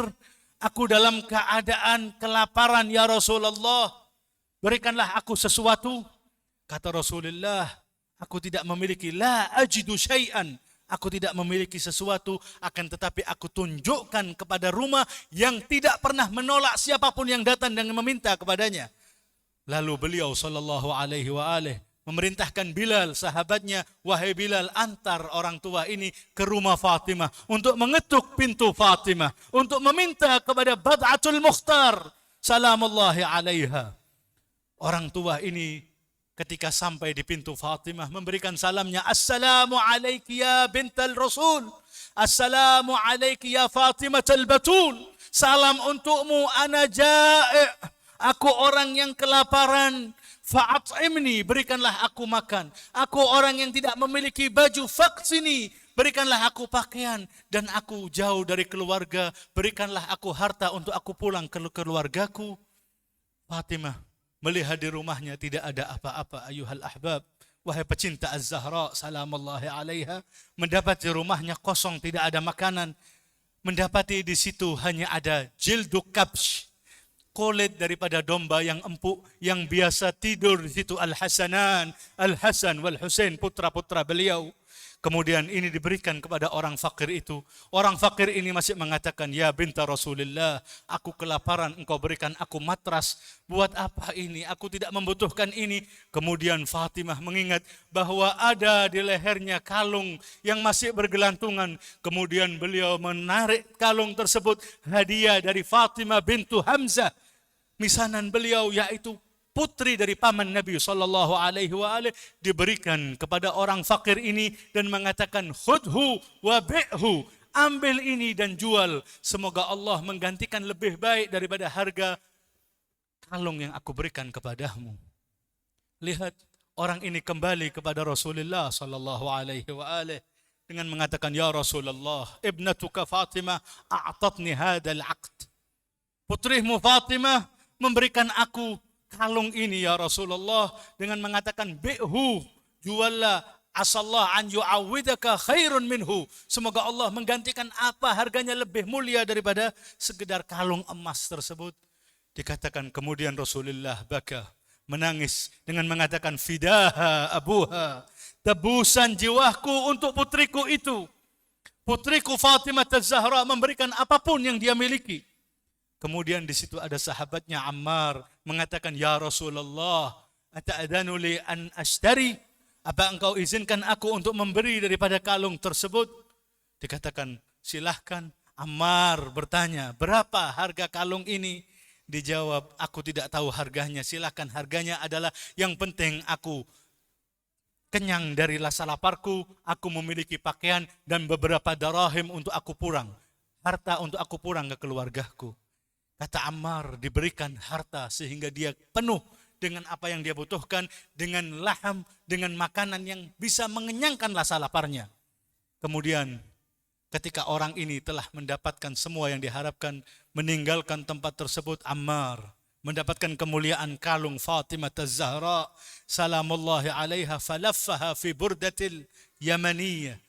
aku dalam keadaan kelaparan ya Rasulullah. Berikanlah aku sesuatu. Kata Rasulullah, aku tidak memiliki, la ajidu syai'an. Aku tidak memiliki sesuatu, akan tetapi aku tunjukkan kepada rumah yang tidak pernah menolak siapapun yang datang dan meminta kepadanya. Lalu beliau sallallahu alaihi wa alihi memerintahkan Bilal, sahabatnya, wahai Bilal, antar orang tua ini ke rumah Fatimah untuk mengetuk pintu Fatimah, untuk meminta kepada Bad'atul Mukhtar salamullahi alaiha. Orang tua ini ketika sampai di pintu Fatimah memberikan salamnya, assalamu alaiki ya bintal Rasul, assalamu alaiki ya Fatimatul Batul, salam untukmu, ana ja'i'. Aku orang yang kelaparan, fa'at'imni, berikanlah aku makan. Aku orang yang tidak memiliki baju, faqsini, berikanlah aku pakaian. Dan aku jauh dari keluarga, berikanlah aku harta untuk aku pulang ke keluargaku. Fatimah melihat di rumahnya tidak ada apa-apa, ayuhal ahbab, wahai pecinta Az-Zahra salamullahi alaiha, mendapati rumahnya kosong, tidak ada makanan. Mendapati di situ hanya ada jildu kabsh, kulit daripada domba yang empuk, yang biasa tidur di situ Al-Hasanan, Al-Hasan wal Husain, putra-putra beliau. Kemudian ini diberikan kepada orang fakir itu. Orang fakir ini masih mengatakan, ya binta Rasulullah, aku kelaparan, engkau berikan aku matras. Buat apa ini? Aku tidak membutuhkan ini. Kemudian Fatimah mengingat bahwa ada di lehernya kalung yang masih bergelantungan. Kemudian beliau menarik kalung tersebut, hadiah dari Fatimah bintu Hamzah, misanan beliau, yaitu putri dari paman Nabi sallallahu alaihi wa alihi, diberikan kepada orang fakir ini dan mengatakan, khudhu wa bi'hu, ambil ini dan jual, semoga Allah menggantikan lebih baik daripada harga kalung yang aku berikan kepadamu. Lihat, orang ini kembali kepada Rasulullah sallallahu alaihi wa alihi dengan mengatakan, ya Rasulullah, ibnatuka Fatimah a'tatni hadzal 'aqd, putrimu Fatimah memberikan aku kalung ini ya Rasulullah, dengan mengatakan, bi'hu, juallah, asallah an yu'awwidaka khairun minhu, semoga Allah menggantikan apa harganya lebih mulia daripada sekedar kalung emas tersebut. Dikatakan kemudian Rasulullah baka, menangis dengan mengatakan, fidaha abuha, tebusan jiwaku untuk putriku itu. Putriku Fatimah Az-Zahra memberikan apapun yang dia miliki. Kemudian di situ ada sahabatnya Ammar mengatakan, ya Rasulullah, ata'adhanu li an ashtari, apa engkau izinkan aku untuk memberi daripada kalung tersebut? Dikatakan, silahkan, Ammar bertanya, berapa harga kalung ini? Dijawab, aku tidak tahu harganya, silakan, harganya adalah yang penting aku kenyang dari rasa laparku, aku memiliki pakaian dan beberapa darahim untuk aku pulang. Harta untuk aku pulang ke keluargaku. Kata Ammar, diberikan harta sehingga dia penuh dengan apa yang dia butuhkan, dengan laham, dengan makanan yang bisa mengenyangkan rasa laparnya. Kemudian ketika orang ini telah mendapatkan semua yang diharapkan, meninggalkan tempat tersebut, Ammar mendapatkan kemuliaan kalung Fatimah Az-Zahra salamullahi alaiha falaffaha fi burdatil yamaniyah.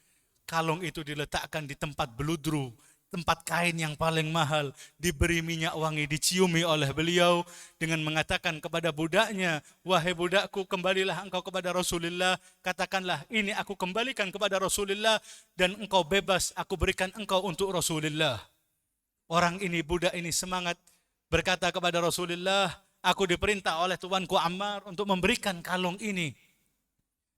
Kalung itu diletakkan di tempat beludru, tempat kain yang paling mahal, diberi minyak wangi, diciumi oleh beliau dengan mengatakan kepada budaknya, wahai budakku, kembalilah engkau kepada Rasulullah, katakanlah ini aku kembalikan kepada Rasulullah dan engkau bebas, aku berikan engkau untuk Rasulullah. Orang ini, budak ini semangat berkata kepada Rasulullah, aku diperintah oleh tuanku Ammar untuk memberikan kalung ini.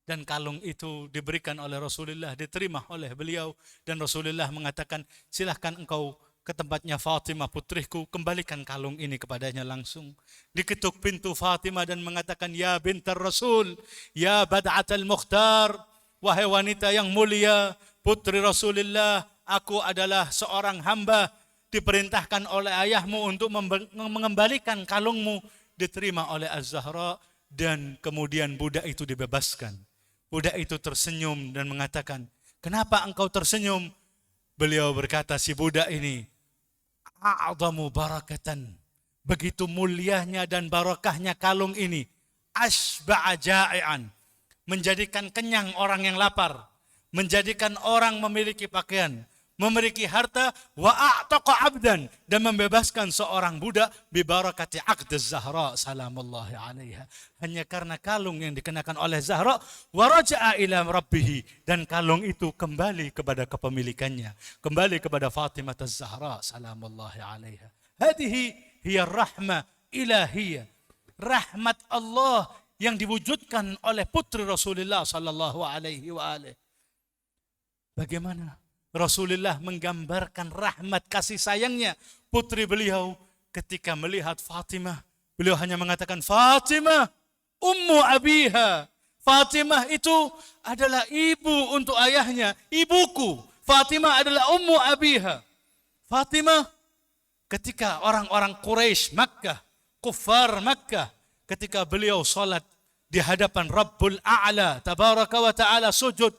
Dan kalung itu diberikan oleh Rasulullah, diterima oleh beliau. Dan Rasulullah mengatakan, silahkan engkau ke tempatnya Fatimah putriku, kembalikan kalung ini kepadanya langsung. Diketuk pintu Fatimah dan mengatakan, ya bintar Rasul, ya bad'atal mukhtar, wahai wanita yang mulia, putri Rasulullah, aku adalah seorang hamba, diperintahkan oleh ayahmu untuk mengembalikan kalungmu. Diterima oleh Az-Zahra dan kemudian budak itu dibebaskan. Budak itu tersenyum dan mengatakan, kenapa engkau tersenyum? Beliau berkata, si budak ini, a'zamu barakatan, begitu mulianya dan barakahnya kalung ini, asba'a ja'ian, menjadikan kenyang orang yang lapar, menjadikan orang memiliki pakaian, memiliki harta, wa a'taqa abdan, dan membebaskan seorang budak bi barakati aqdz Zahra salamullahi alaiha, hanya karena kalung yang dikenakan oleh Zahra. Wa raja'a ila rabbih, dan kalung itu kembali kepada kepemilikannya, kembali kepada Fatimah Az-Zahra salamullahi alaiha. Hadhihi hiya rahmah ilahiyah, rahmat Allah yang diwujudkan oleh putri Rasulullah sallallahu alaihi wa alihi. Bagaimana Rasulullah menggambarkan rahmat kasih sayangnya putri beliau ketika melihat Fatimah. Beliau hanya mengatakan, Fatimah ummu abiha. Fatimah itu adalah ibu untuk ayahnya, ibuku. Fatimah adalah ummu abiha. Fatimah, ketika orang-orang Quraisy Makkah, kufar Makkah, ketika beliau salat di hadapan Rabbul A'la tabaraka wa ta'ala, sujud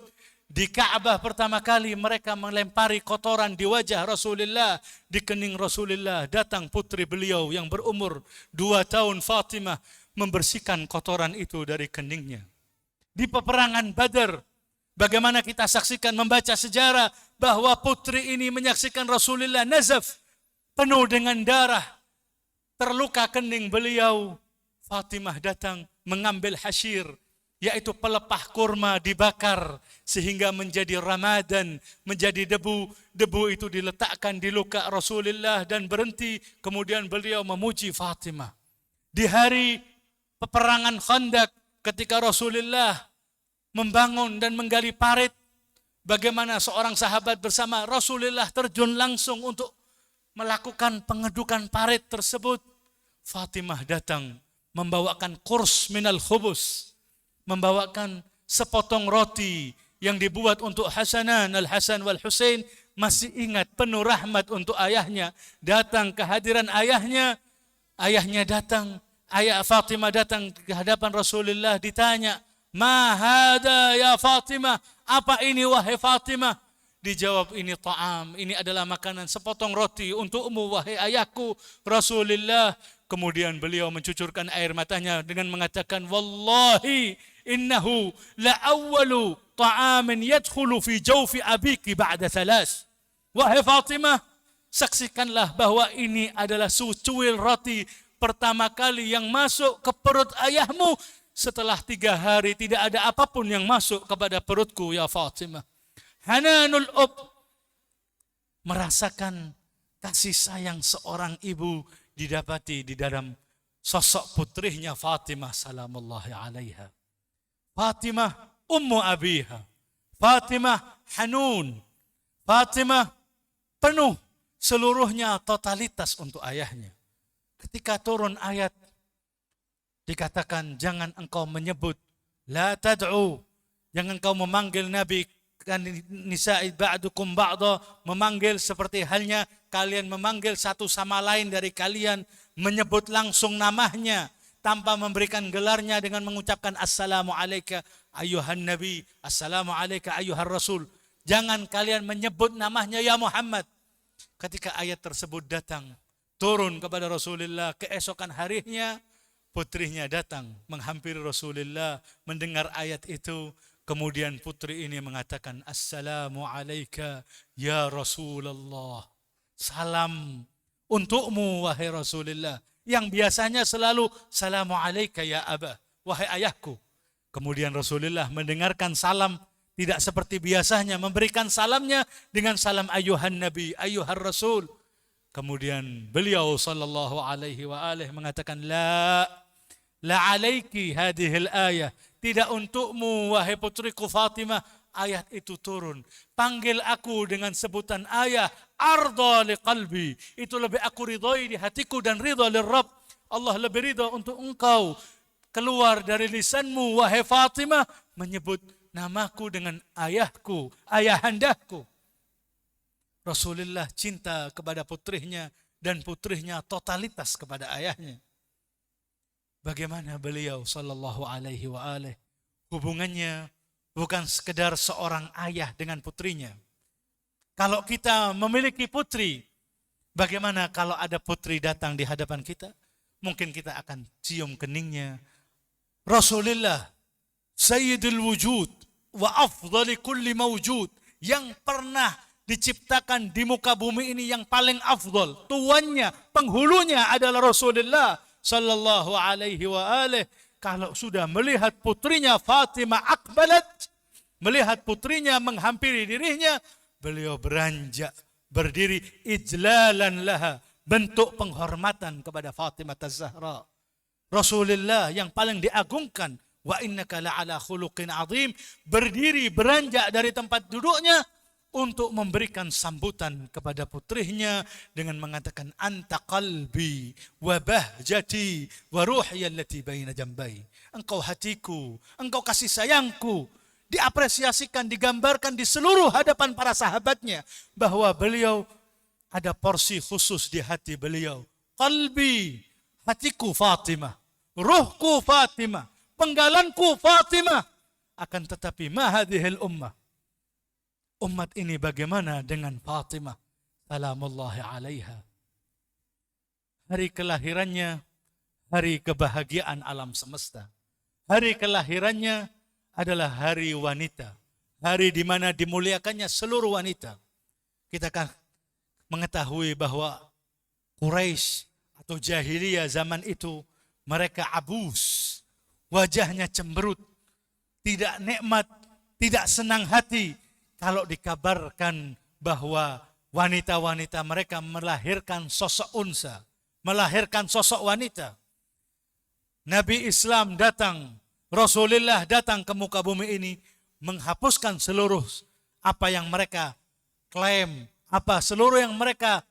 di Ka'bah pertama kali, mereka melempari kotoran di wajah Rasulullah, di kening Rasulullah. Datang putri beliau yang berumur 2 tahun, Fatimah, membersihkan kotoran itu dari keningnya. Di peperangan Badar, bagaimana kita saksikan, membaca sejarah bahwa putri ini menyaksikan Rasulullah nazaf, penuh dengan darah, terluka kening beliau. Fatimah datang mengambil hasyir, yaitu pelepah kurma, dibakar sehingga menjadi ramadan, menjadi debu. Debu itu diletakkan di luka Rasulullah dan berhenti. Kemudian beliau memuji Fatimah. Di hari peperangan Khandaq, ketika Rasulullah membangun dan menggali parit, bagaimana seorang sahabat bersama Rasulullah terjun langsung untuk melakukan pengedukan parit tersebut. Fatimah datang membawakan kurs minal khubus, membawakan sepotong roti yang dibuat untuk Hasanan, Al-Hasan wal Husain. Masih ingat, penuh rahmat untuk ayahnya. Datang kehadiran ayahnya, ayahnya datang, ayah Fatimah datang ke hadapan Rasulullah, ditanya, ma hada ya Fatimah, apa ini wahai Fatimah? Dijawab, ini ta'am, ini adalah makanan, sepotong roti untukmu wahai ayahku Rasulullah. Kemudian beliau mencucurkan air matanya dengan mengatakan, wallahi innahu la awwalu ta'amin yadkhulu fi jawfi abiki ba'da thalas. Wahai Fatimah, saksikanlah bahwa ini adalah secuil roti pertama kali yang masuk ke perut ayahmu setelah 3 hari. Tidak ada apapun yang masuk kepada perutku ya Fatimah. Hananul ub, merasakan kasih sayang seorang ibu didapati di dalam sosok putrinya Fatimah salamullahi alaiha. Fatimah ummu abiha, Fatimah hanun, Fatimah penuh seluruhnya totalitas untuk ayahnya. Ketika turun ayat dikatakan jangan engkau menyebut la tad'u, jangan engkau memanggil Nabi kan nisa'i ba'dukum ba'da, memanggil seperti halnya kalian memanggil satu sama lain dari kalian, menyebut langsung namanya tanpa memberikan gelarnya dengan mengucapkan assalamu alayka ayyuhan nabi, assalamu alayka ayyuhar rasul. Jangan kalian menyebut namanya ya Muhammad. Ketika ayat tersebut datang turun kepada Rasulullah, keesokan harinya putrinya datang menghampiri Rasulullah mendengar ayat itu. Kemudian putri ini mengatakan, assalamu alayka ya Rasulullah. Salam untukmu wahai Rasulullah. Yang biasanya selalu salamu alayka ya Aba, wahai ayahku. Kemudian Rasulullah mendengarkan salam tidak seperti biasanya, memberikan salamnya dengan salam ayuhan Nabi, ayuhan Rasul. Kemudian beliau sallallahu alaihi wa alihi mengatakan, la alayki hadhil ayah. Tidak untukmu wahai putriku Fatimah, ayat itu turun. Panggil aku dengan sebutan ayah, arda liqalbi. Itu lebih aku ridhoi di hatiku dan ridha lirrabb. Allah lebih ridha untuk engkau. Keluar dari lisanmu wahai Fatimah menyebut namaku dengan ayahku, ayahandaku. Rasulullah cinta kepada putrinya dan putrinya totalitas kepada ayahnya. Bagaimana beliau sallallahu alaihi wa alihi hubungannya bukan sekedar seorang ayah dengan putrinya. Kalau kita memiliki putri, bagaimana kalau ada putri datang di hadapan kita? Mungkin kita akan cium keningnya. Rasulullah Sayyidul Wujud wa afdali kulli mawjud, yang pernah diciptakan di muka bumi ini yang paling afdal, tuannya, penghulunya adalah Rasulullah sallallahu alaihi wa alihi. Kalau sudah melihat putrinya Fatimah akbalat, melihat putrinya menghampiri dirinya, beliau beranjak berdiri ijlalan laha, bentuk penghormatan kepada Fatimah Az-Zahra. Rasulullah yang paling diagungkan, wa innaka la'ala khuluqin azim, berdiri beranjak dari tempat duduknya untuk memberikan sambutan kepada putrinya dengan mengatakan anta qalbi wa bahjati wa ruhi allati baina jambai. Engkau hatiku, engkau kasih sayangku. Diapresiasikan, digambarkan di seluruh hadapan para sahabatnya bahwa beliau ada porsi khusus di hati beliau. Qalbi, hatiku Fatimah, ruhku Fatimah, penggalanku Fatimah. Akan tetapi mahadihil ummah, umat ini bagaimana dengan Fatimah salamullahi alaiha. Hari kelahirannya, hari kebahagiaan alam semesta. Hari kelahirannya adalah hari wanita. Hari di mana dimuliakannya seluruh wanita. Kita kan mengetahui bahwa Quraisy atau jahiliyah zaman itu, mereka abus, wajahnya cemberut, tidak nikmat, tidak senang hati kalau dikabarkan bahwa wanita-wanita mereka melahirkan sosok unsa, melahirkan sosok wanita. Nabi Islam datang, Rasulullah datang ke muka bumi ini, menghapuskan seluruh apa yang mereka klaim, seluruh yang mereka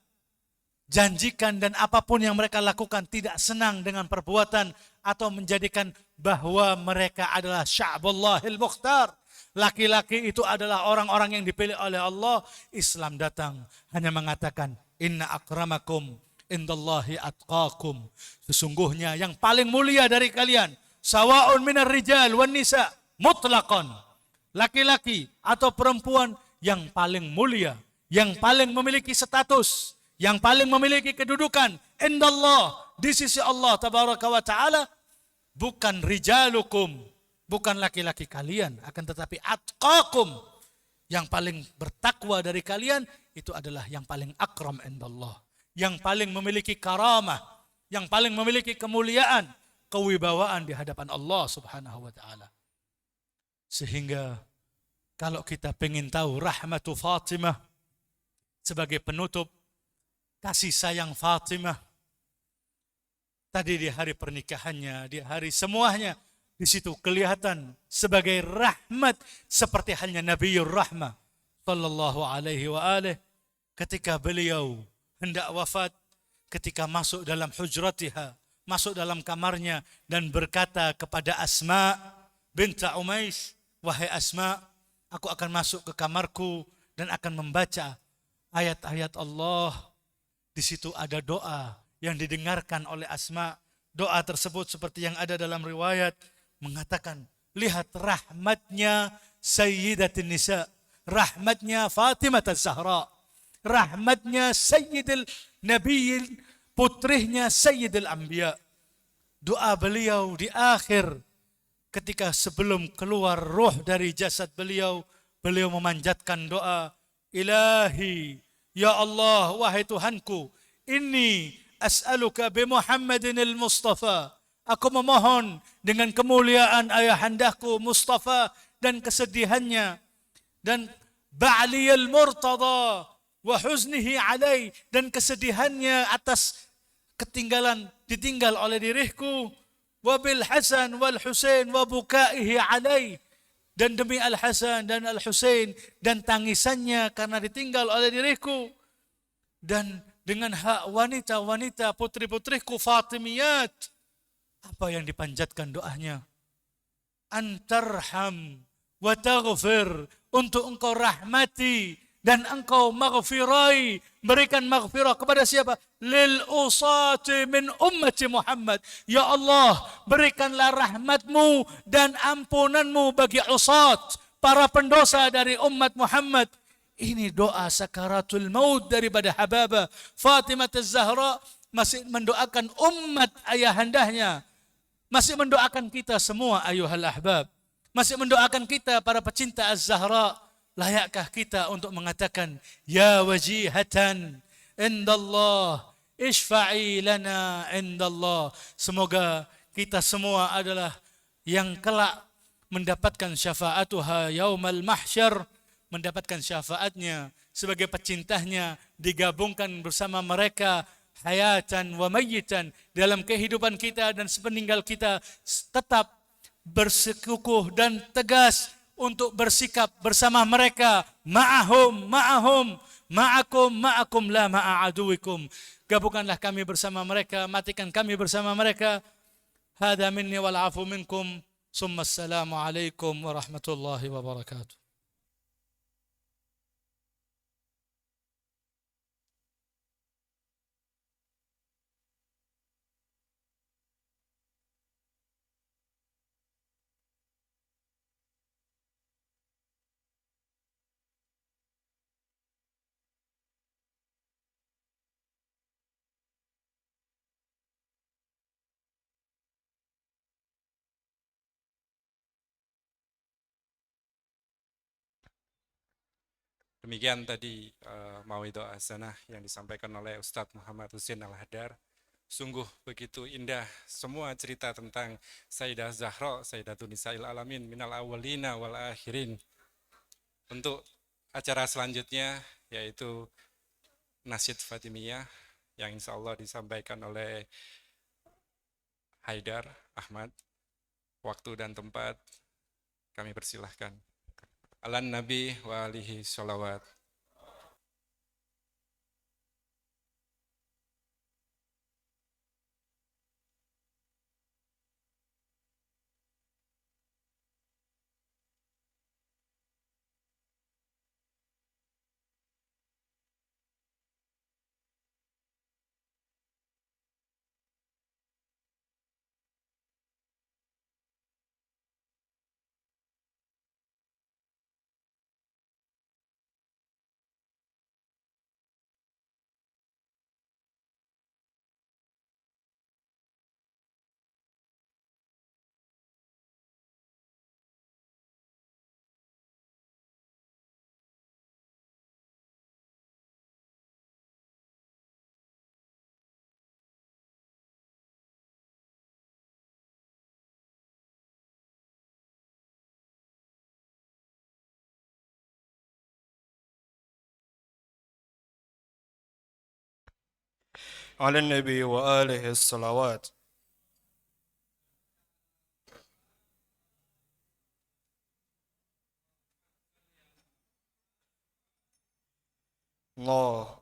janjikan dan apapun yang mereka lakukan, tidak senang dengan perbuatan atau menjadikan bahwa mereka adalah sya'bullahil mukhtar. Laki-laki itu adalah orang-orang yang dipilih oleh Allah. Islam datang hanya mengatakan inna akramakum indallahi atqakum. Sesungguhnya yang paling mulia dari kalian, sawa'un minar rijal wan nisa mutlaqan. Laki-laki atau perempuan yang paling mulia, yang paling memiliki status, yang paling memiliki kedudukan indallah, di sisi Allah tabaraka wa taala, bukan rijalukum, bukan laki-laki kalian, akan tetapi atqakum, yang paling bertakwa dari kalian itu adalah yang paling akram indallah, yang paling memiliki karamah, yang paling memiliki kemuliaan, kewibawaan di hadapan Allah Subhanahu wa taala. Sehingga kalau kita ingin tahu rahmatu Fatimah sebagai penutup kasih sayang Fatimah tadi di hari pernikahannya, di hari semuanya, di situ kelihatan sebagai rahmat seperti halnya Nabiur Rahmah sallallahu alaihi wa alihi ketika beliau hendak wafat, ketika masuk dalam hujratiha, masuk dalam kamarnya dan berkata kepada Asma bint Umais, wahai Asma, aku akan masuk ke kamarku dan akan membaca ayat-ayat Allah. Di situ ada doa yang didengarkan oleh Asma. Doa tersebut seperti yang ada dalam riwayat mengatakan, lihat rahmatnya Sayyidatin Nisa, rahmatnya Fatimah Az-Zahra, rahmatnya Sayyidil Nabiyil, putrihnya Sayyidil Anbiya. Doa beliau di akhir ketika sebelum keluar roh dari jasad beliau, beliau memanjatkan doa, Ilahi, ya Allah, wahai Tuhanku, inni as'aluka bi Muhammadin al-Mustafa. Aku memohon dengan kemuliaan ayahandaku Mustafa dan kesedihannya dan ba'li al-murtada wa huznihi alai, dan kesedihannya atas ditinggal oleh diriku, wa bil Hasan wal Husain wa bukaihi alai, dan demi Al Hasan dan Al Husain dan tangisannya karena ditinggal oleh diriku, dan dengan hak wanita-wanita putri-putriku Fatimiyat. Apa yang dipanjatkan doanya? Antarham wa taghfir, untuk engkau rahmati dan engkau maghfirai, berikan maghfirah kepada siapa? Lil usati min ummati Muhammad. Ya Allah, berikanlah rahmatmu dan ampunanmu bagi usat, para pendosa dari umat Muhammad. Ini doa sakaratul maut daripada Hababah Fatimah Az-Zahra, masih mendoakan umat ayahandahnya, masih mendoakan kita semua ayuhal ahbab, masih mendoakan kita para pecinta Az-Zahra. Layakkah kita untuk mengatakan, ya wajihatan indallah, ishfa'i lana indallah. Semoga kita semua adalah yang kelak mendapatkan syafaatuha yaumal mahsyar, mendapatkan syafaatnya sebagai pecintahnya, digabungkan bersama mereka hayatan wa mayyitan, dalam kehidupan kita dan sepeninggal kita, tetap bersikukuh dan tegas untuk bersikap bersama mereka. Ma'ahum, ma'akum la ma'aduwikum. Gabungkanlah kami bersama mereka, matikan kami bersama mereka. Hada minni wal afu minkum. Summa assalamu alaikum warahmatullahi wabarakatuh. Demikian tadi Mauidhah Hasanah yang disampaikan oleh Ustadz Muhammad Husin Al-Hadar. Sungguh begitu indah semua cerita tentang Sayyidah Zahra, Sayyidatun Nisa'il Alamin, minal awalina wal akhirin. Untuk acara selanjutnya yaitu Nasyid Fatimiyah yang insya Allah disampaikan oleh Haidar Ahmad. Waktu dan tempat kami persilahkan. Alan Nabi wa alihi sholawat. على النبي وآله الصلوات. الله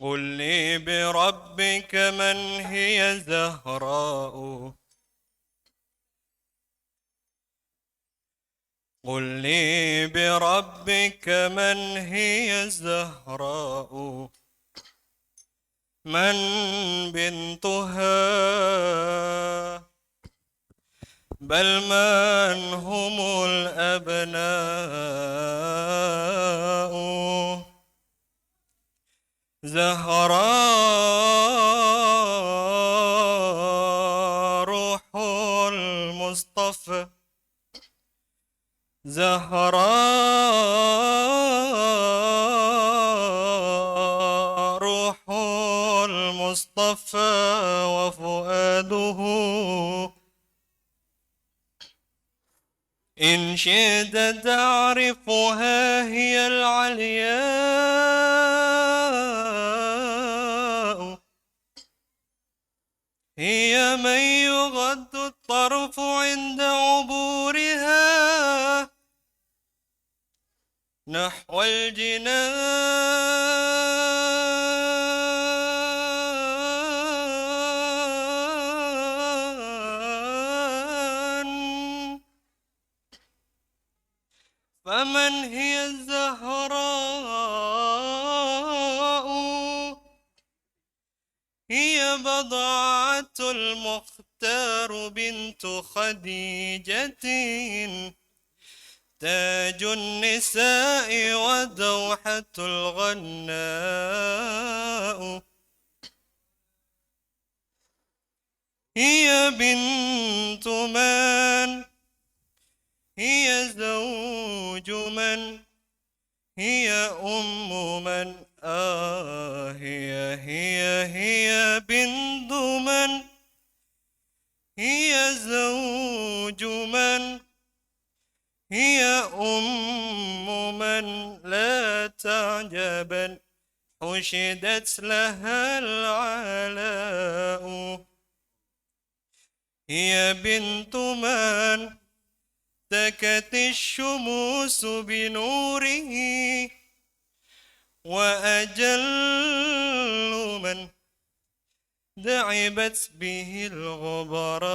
قل لي بربك من هي زهراء قل لي بربك من هي زهراء من بنتها بل من هم الأبناء زهراء روح المصطفى زهراء روح المصطفى وفؤاده إن شئت تعرفها هي العلياء هي من يغض الطرف عند عبورها نحو الجنان فمن هي الزهراء هي بضعة المختار بنت خديجة تاج النساء ودوحة الغناء هي بنت من هي زوج من هي أم من هي بنت من هي زوج من هي أم من لا تعجبا حشدت لها العلاء هي بنت من تكت الشموس بنوره وأجل من دعبت به الغبراء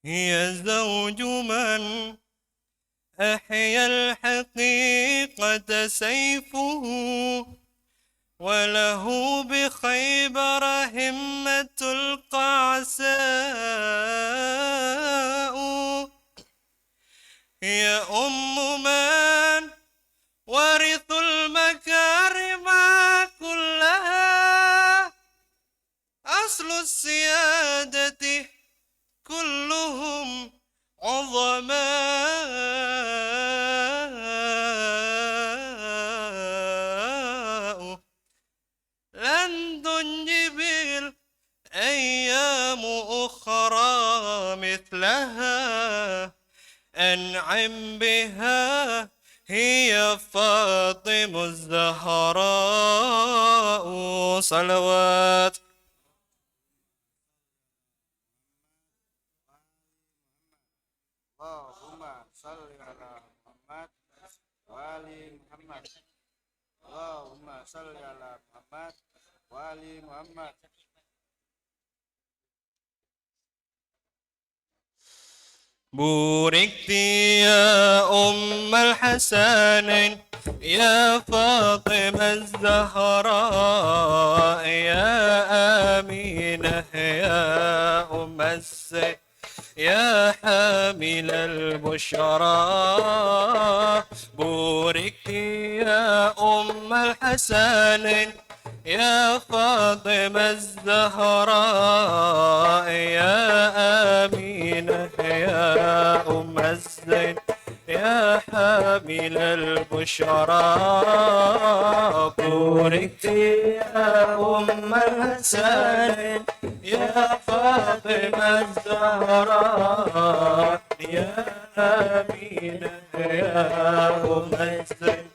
هي زوج من أحيا الحقيقة سيفه وله بخيبر همة القعساء هي أم من ورث المكارم كلها أصل السيادة كلهم عظماء لن تنجب الأيام أخرى مثلها أنعم بها هي فاطمة الزهراء صلوات اللهم صل على محمد وآل محمد اللهم صل على محمد وآل محمد بوركت يا أم الحسنين يا فاطمة الزهراء يا آمينة يا أم الزين يا حامل البشرى بوركت يا أم الحسنين يا فاطمة الزهراء يا آمينة يا أم الزين يا حامل البشرى بوركت يا أم الحسنين يا فاطمة الزهراء يا آمينة يا أم الزين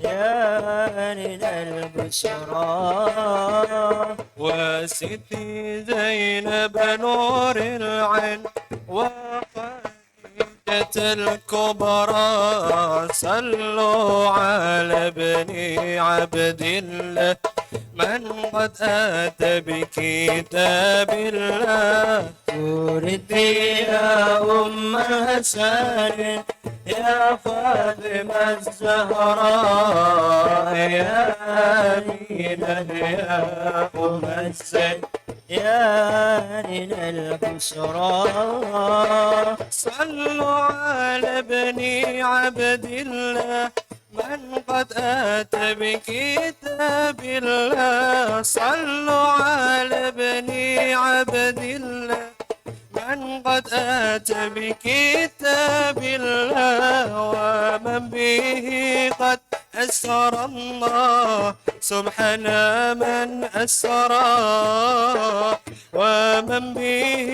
يا أهل البشرى وستي زينب نور العين وخديجة مكة الكبرى صلوا على ابن عبد الله من قد أتى بكتاب الله تردي يا أم الحسن يا فاطمة الزهراء يا أمينة يا أم الزين يا نين البشرى صلوا على ابن عبد الله من قد أتى بكتاب الله صلوا على ابن عبد الله من قد أتى بكتاب الله ومن به قد أسر الله سبحان من أسرى ومن به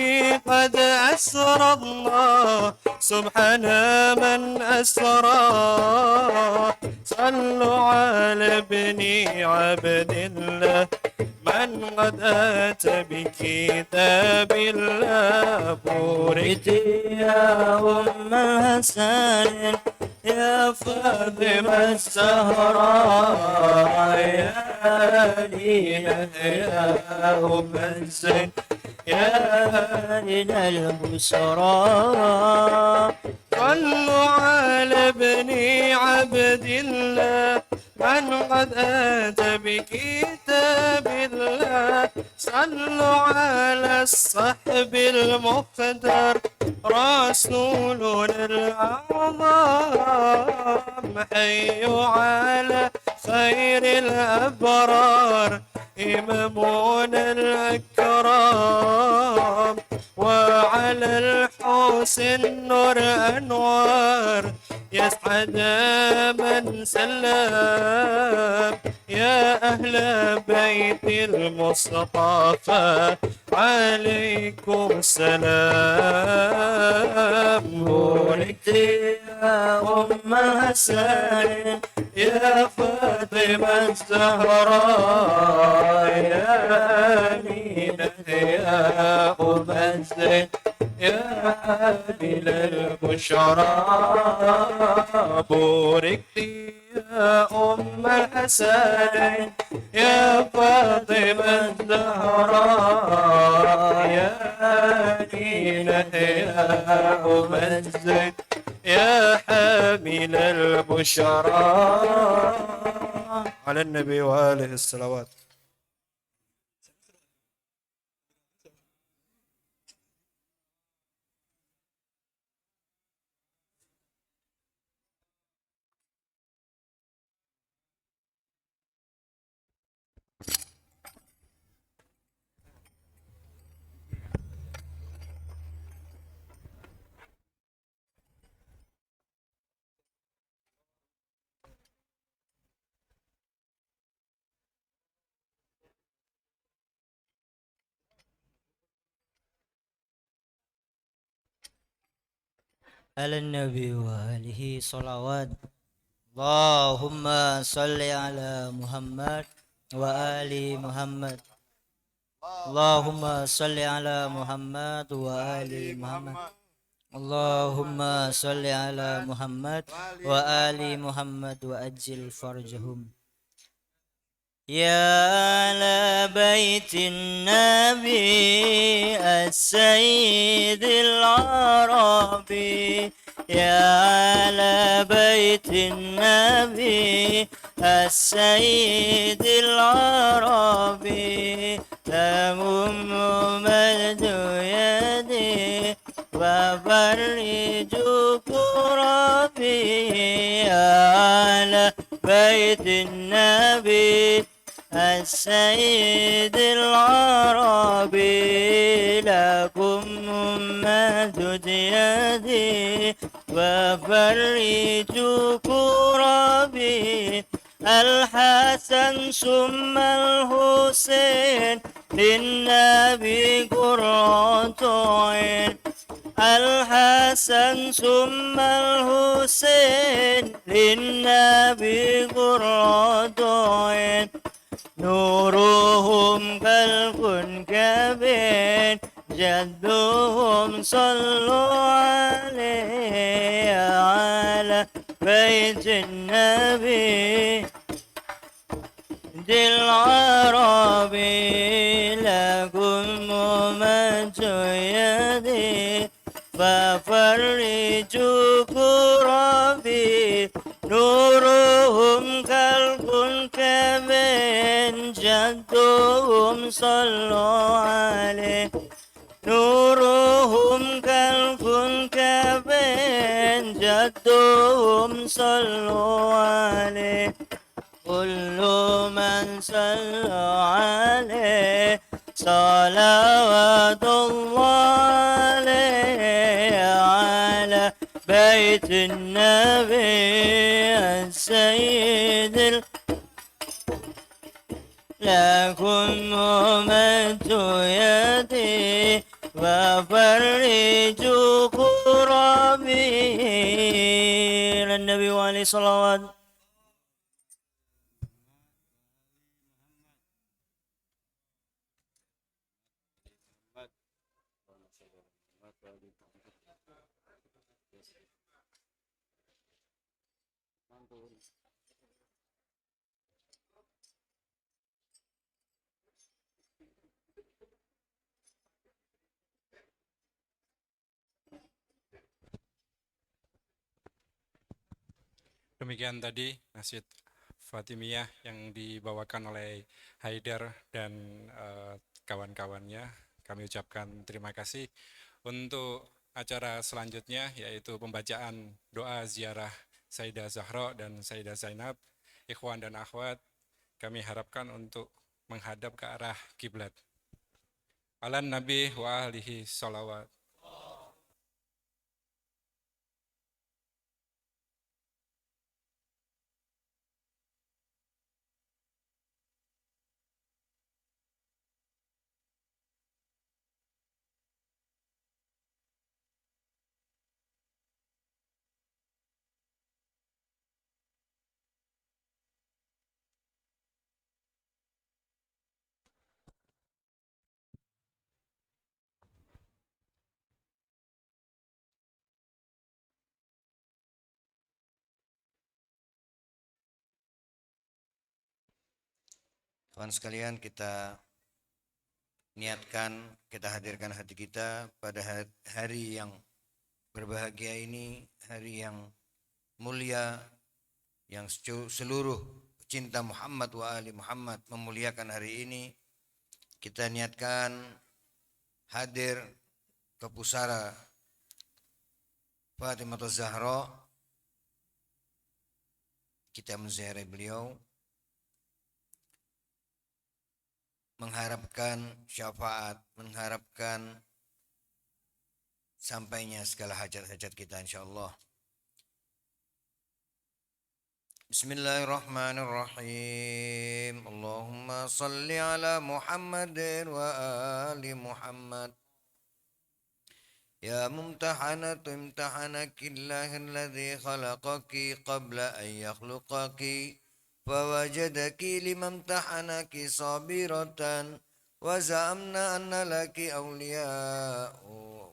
قد أسر الله سبحان من أسرى صلوا على ابن عبد الله من قد أتى بكتاب الله بورك يا أم الحسن يا فاطمة الزهراء يا نينة يا أم الزين يا نين البشرى صلوا على ابن عبد الله من قد أتى بكتاب الله صلوا على الصحب المختار رسولنا الأعظم حيوا على خير الأبرار إمامنا الأكرام وعلى الحسن نور أنوار يسعد من سلم يا أهل بيت المصطفى عليكم السلام ولدت يا أم الحسن يا فاطمة الزهراء يا أمينة يا أم الزين يا حامل البشرى بوركت يا أم الحسن يا فاطمة الزهراء يا أمينة يا أم الزين يا حامل البشرى على النبي وآله الصلوات. على النبي وآله صلوات. اللهم صل على محمد وآل محمد. اللهم صل على محمد وآل محمد. اللهم صل على محمد وآل محمد وأجل فرجهم. يا آل بيت النبي السيد العربي يا آل بيت النبي السيد العربي لهم مد يدي وفرج كربي يا آل بيت النبي السيد العربي لكم ممدد يدي وفرج كربي الحسن ثم الحسين للنبي قرة عين الحسن ثم الحسين للنبي قرة عين نورهم خلق كبير جدهم صلوا عليه بيت النبي العربي لكم ممد يدي ففرجوا كربي نورهم كالكنك من جدهم صلوا عليه نورهم كالكنك من جدهم صلوا عليه كل من صلى عليه صلوات الله عليه على بيت النبي السيد لكم ممد يدي وفرجوا كربي للنبي وعليه الصلوات. Demikian tadi nasyid Fatimiyah yang dibawakan oleh Haidar dan kawan-kawannya. Kami ucapkan terima kasih. Untuk acara selanjutnya yaitu pembacaan doa ziarah Sayyidah Zahra dan Sayyidah Zainab, ikhwan dan akhwat, kami harapkan untuk menghadap ke arah kiblat. Alan Nabi wa alihi sholawat. Kawan sekalian, kita niatkan, kita hadirkan hati kita pada hari yang berbahagia ini, hari yang mulia, yang seluruh cinta Muhammad wa ali Muhammad memuliakan hari ini. Kita niatkan hadir ke pusara Fatimah Zahra, kita menziarahi beliau, mengharapkan syafaat, mengharapkan sampainya segala hajat-hajat kita insyaallah. Bismillahirrahmanirrahim. Allahumma salli ala Muhammadin wa ali Muhammad. Ya mumtahanatu imtahanaki alladhi khalaqaki qabla an yakhluqaki فوجدك لما امتحنك صابرة وزعمنا أن لك أولياء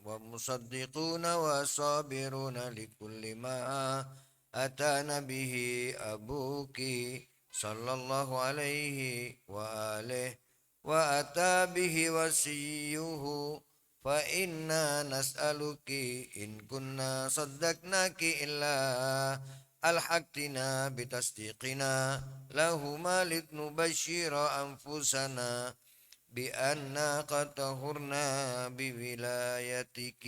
ومصدقون وصابرون لكل ما أتانا به أبوك صلى الله عليه وآله وأتى به وسيه فإنا نسألك إن كنا صدقناك إلا ألحقتنا بتصديقنا لهما لنبشر أنفسنا بأننا قد طهرنا بولايتك.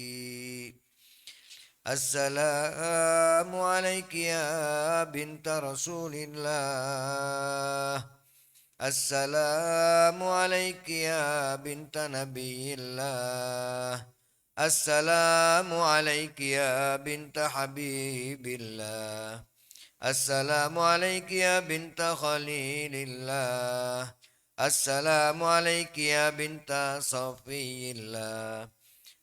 السلام عليك يا بنت رسول الله. السلام عليك يا بنت نبي الله. السلام عليك يا بنت حبيب الله. السلام عليك يا بنت خليل الله. السلام عليك يا بنت صفي الله.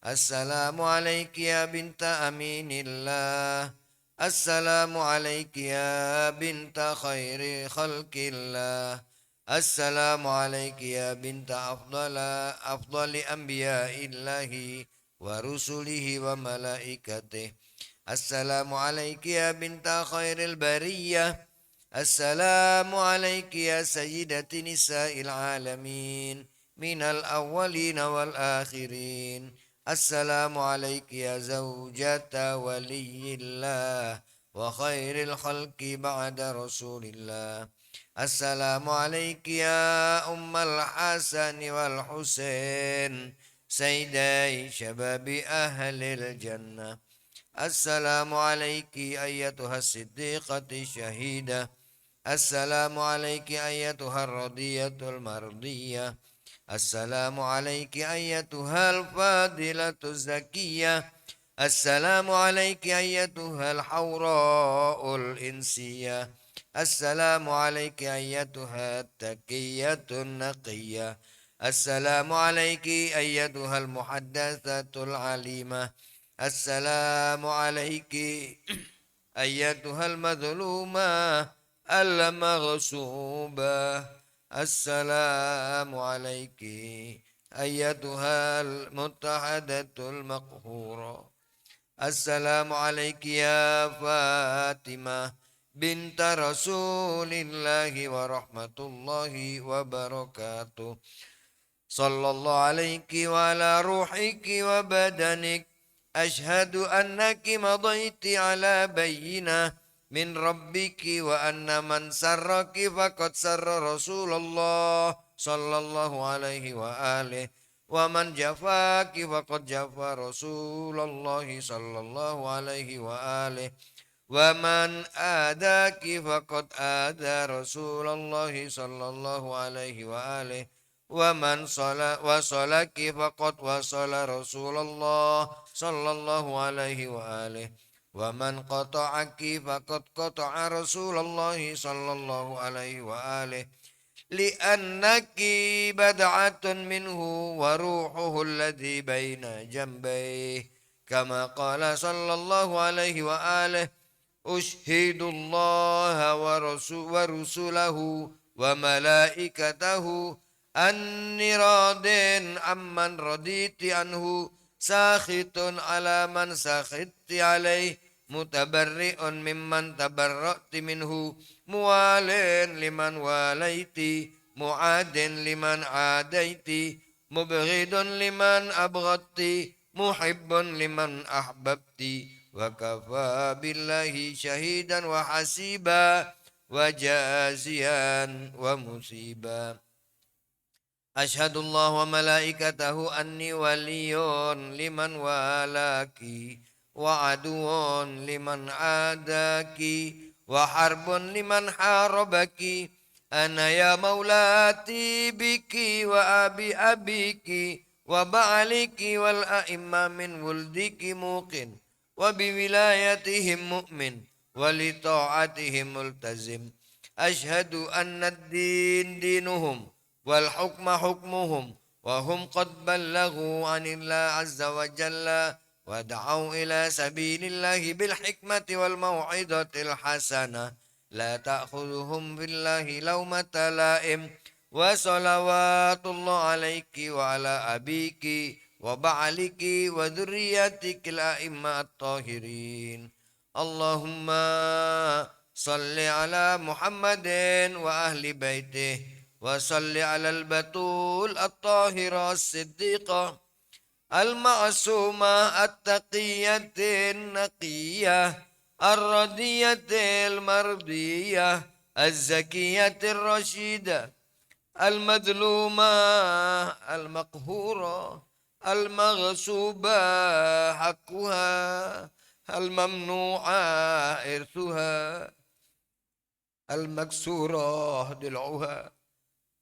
السلام عليك يا بنت أمين الله. السلام عليك يا بنت خير خلق الله. السلام عليك يا بنت أفضل أنبياء الله ورسله وملائكته. السلام عليك يا بنت خير البرية. السلام عليك يا سيدة نساء العالمين من الأولين والآخرين. السلام عليك يا زوجة ولي الله وخير الخلق بعد رسول الله. السلام عليك يا أم الحسن والحسين سيدي شباب أهل الجنة. السلام عليك أيتها الصديقة الشهيدة. السلام عليك أيتها الرضية المرضية. السلام عليك أيتها الفاضلة الزكية. السلام عليك أيتها الحوراء الإنسية. السلام عليك أيتها التقية النقية. السلام عليك أيتها المحدثة العليمة. السلام عليك أيتها المظلومة المغصوبة. السلام عليك أيتها المتحدة المقهورة. السلام عليك يا فاطمة بنت رسول الله ورحمة الله وبركاته. صلى الله عليك وعلى روحك وبدنك. أشهد أنك مضيت على بينة من ربك وأن من سرك فقد سر رسول الله صلى الله عليه وآله ومن جفاك فقد جفا رسول الله صلى الله عليه وآله ومن آذاك فقد آذى رسول الله صلى الله عليه وآله ومن وصلك فقد وصل رسول الله صلى الله عليه وآله ومن قطعك فقد قطع رسول الله صلى الله عليه وآله لأنك بدعة منه وروحه الذي بين جنبيه كما قال صلى الله عليه وآله أشهد الله ورسله وملائكته أني راض عمن رضيت عنه ساخط على من سخطت عليه متبرئ ممن تبرأت منه موال لمن واليت معاد لمن عاديت مبغض لمن أبغضت محب لمن أحببت وكفى بالله شهيدا وحسيبا وجازيا ومصيبا. أشهد الله وملائكته أني ولي لمن والاك وعدو لمن عاداك وحرب لمن حاربك. أنا يا مولاتي بك وأبي أبيك وبعلك والأئمة من ولدك موقن وبولايتهم مؤمن ولطاعتهم ملتزم. أشهد أن الدين دينهم والحكم حكمهم وهم قد بلغوا عن الله عز وجل ودعوا إلى سبيل الله بالحكمة والموعظة الحسنة لا تأخذهم بالله لومة لائم. وصلوات الله عليك وعلى أبيك وبعلك وذريتك الأئمة الطاهرين. اللهم صل على محمد وأهل بيته وصل على البتول الطاهرة الصديقة المعصومة التقية النقية الرضية المرضية الزكية الرشيدة المظلومة المقهورة المغصوبة حقها الممنوعة إرثها المكسورة ضلعها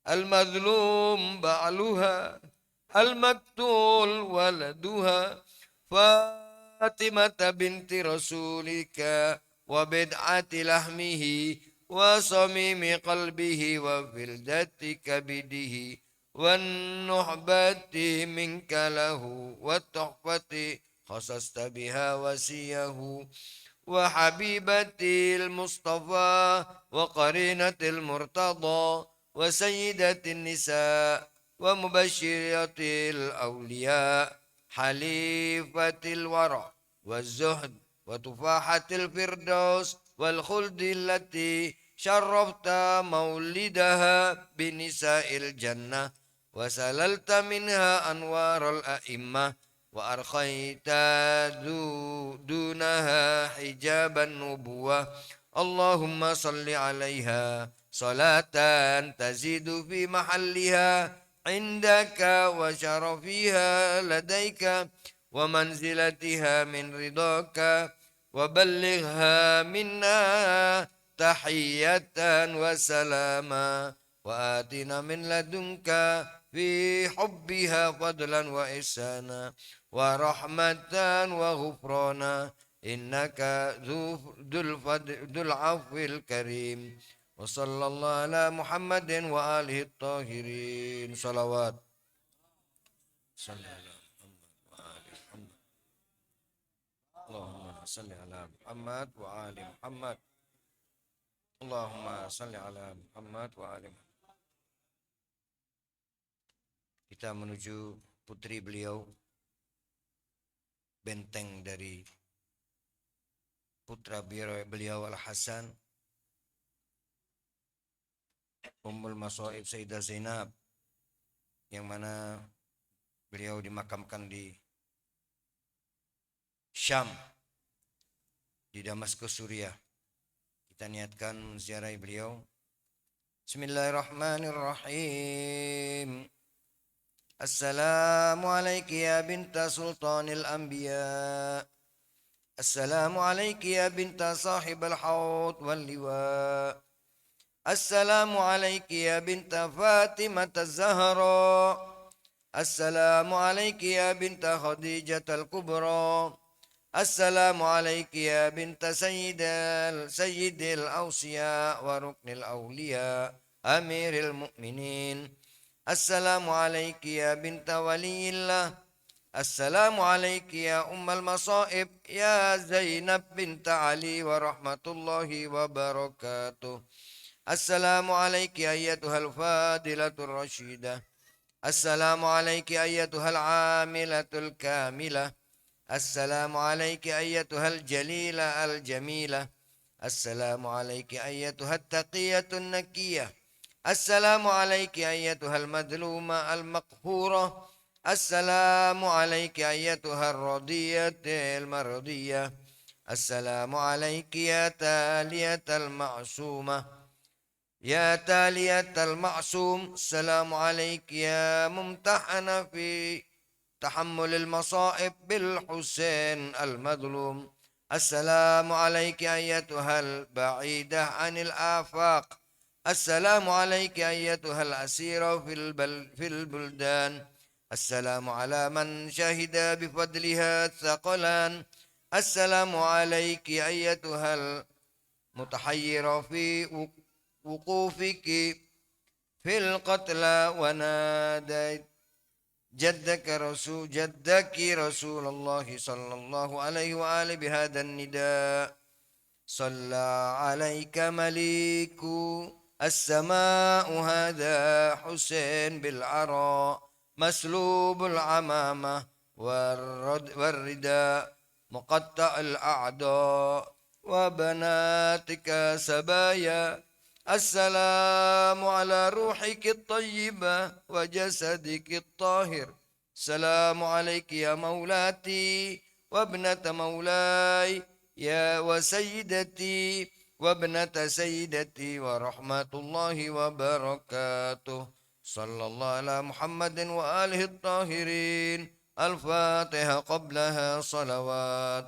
المظلوم بعلها المقتول ولدها فاطمة بنت رسولك وبدعة لحمه وصميم قلبه وفلدة كبده والنحبة منك له والتحفة خصصت بها وسيه وحبيبة المصطفى وقرينة المرتضى وسيدة النساء ومبشرة الأولياء حليفة الورع والزهد وتفاحة الفردوس والخلد التي شرفت مولدها بنساء الجنة وسللت منها أنوار الأئمة وأرخيت دونها حجاب النبوة. اللهم صل عليها صلاة تزيد في محلها عندك وشرفها لديك ومنزلتها من رضاك وبلغها منا تحية وسلاما وآتنا من لدنك في حبها فضلا وإحسانا ورحمة وغفرانا إنك ذو العفو الكريم. وصلى الله على محمد وآله الطاهرين. صلوات. صلى على محمد وآل محمد. اللهم صل على محمد وآل محمد. اللهم صل على Muhammad wa ali Muhammad. Kita menuju putri beliau, benteng dari putra beliau Al-Hasan, Ummul Masaib Sayyidah Zainab, yang mana beliau dimakamkan di Syam, di Damaskus, Suriah. Kita niatkan ziarah beliau. Bismillahirrahmanirrahim. Assalamu alayki ya binta sultanil anbiya. Assalamu alayki ya binta sahibal haud wal liwa. Assalamu alayki ya binta Fatimah az-Zahra. Assalamu alayki ya binta Khadijah al-Kubra. Assalamu alayki ya binta sayyidil awsiya wa ruknil awliya amiril mu'minin. Assalamu alayki ya binta waliyillah. Assalamu alayki ya ummal masaib ya Zainab binta Ali wa rahmatullahi wa barakatuh. Assalamu alayki ayyatuhal fadilatur rasyidah. Assalamu alayki ayyatuhal amilatul kamilah. Assalamu alayki ayyatuhal jalila al jamilah. Assalamu alayki ayyatuhat taqiyatun nakiyah. Assalamu alayki ayyatuhal madluma al maqhurah. Assalamu alayki ayyatuhal radiyatil mardiyah. Assalamu alayki ya taliyatal ma'sumah. Ya taliyatal ma'sum. Assalamu alayki ya mumtahana fi تحمل المصائب بالحسين المظلوم. السلام عليك أيتها البعيدة عن الآفاق. السلام عليك أيتها الأسيرة في البلدان. السلام على من شهد بفضلها الثقلان. السلام عليك أيتها المتحيرة في وقوفك في القتلى وناديت جدك رسول الله صلى الله عليه وآله بهذا النداء. صلى عليك مليك السماء هذا حسين بالعراء مسلوب العمامة والرداء مقطع الأعداء وبناتك سبايا. السلام على روحك الطيبة وجسدك الطاهر. السلام عليك يا مولاتي وابنة مولاي يا وسيدتي وابنة سيدتي ورحمة الله وبركاته. صلى الله على محمد وآله الطاهرين. الفاتحة قبلها صلوات.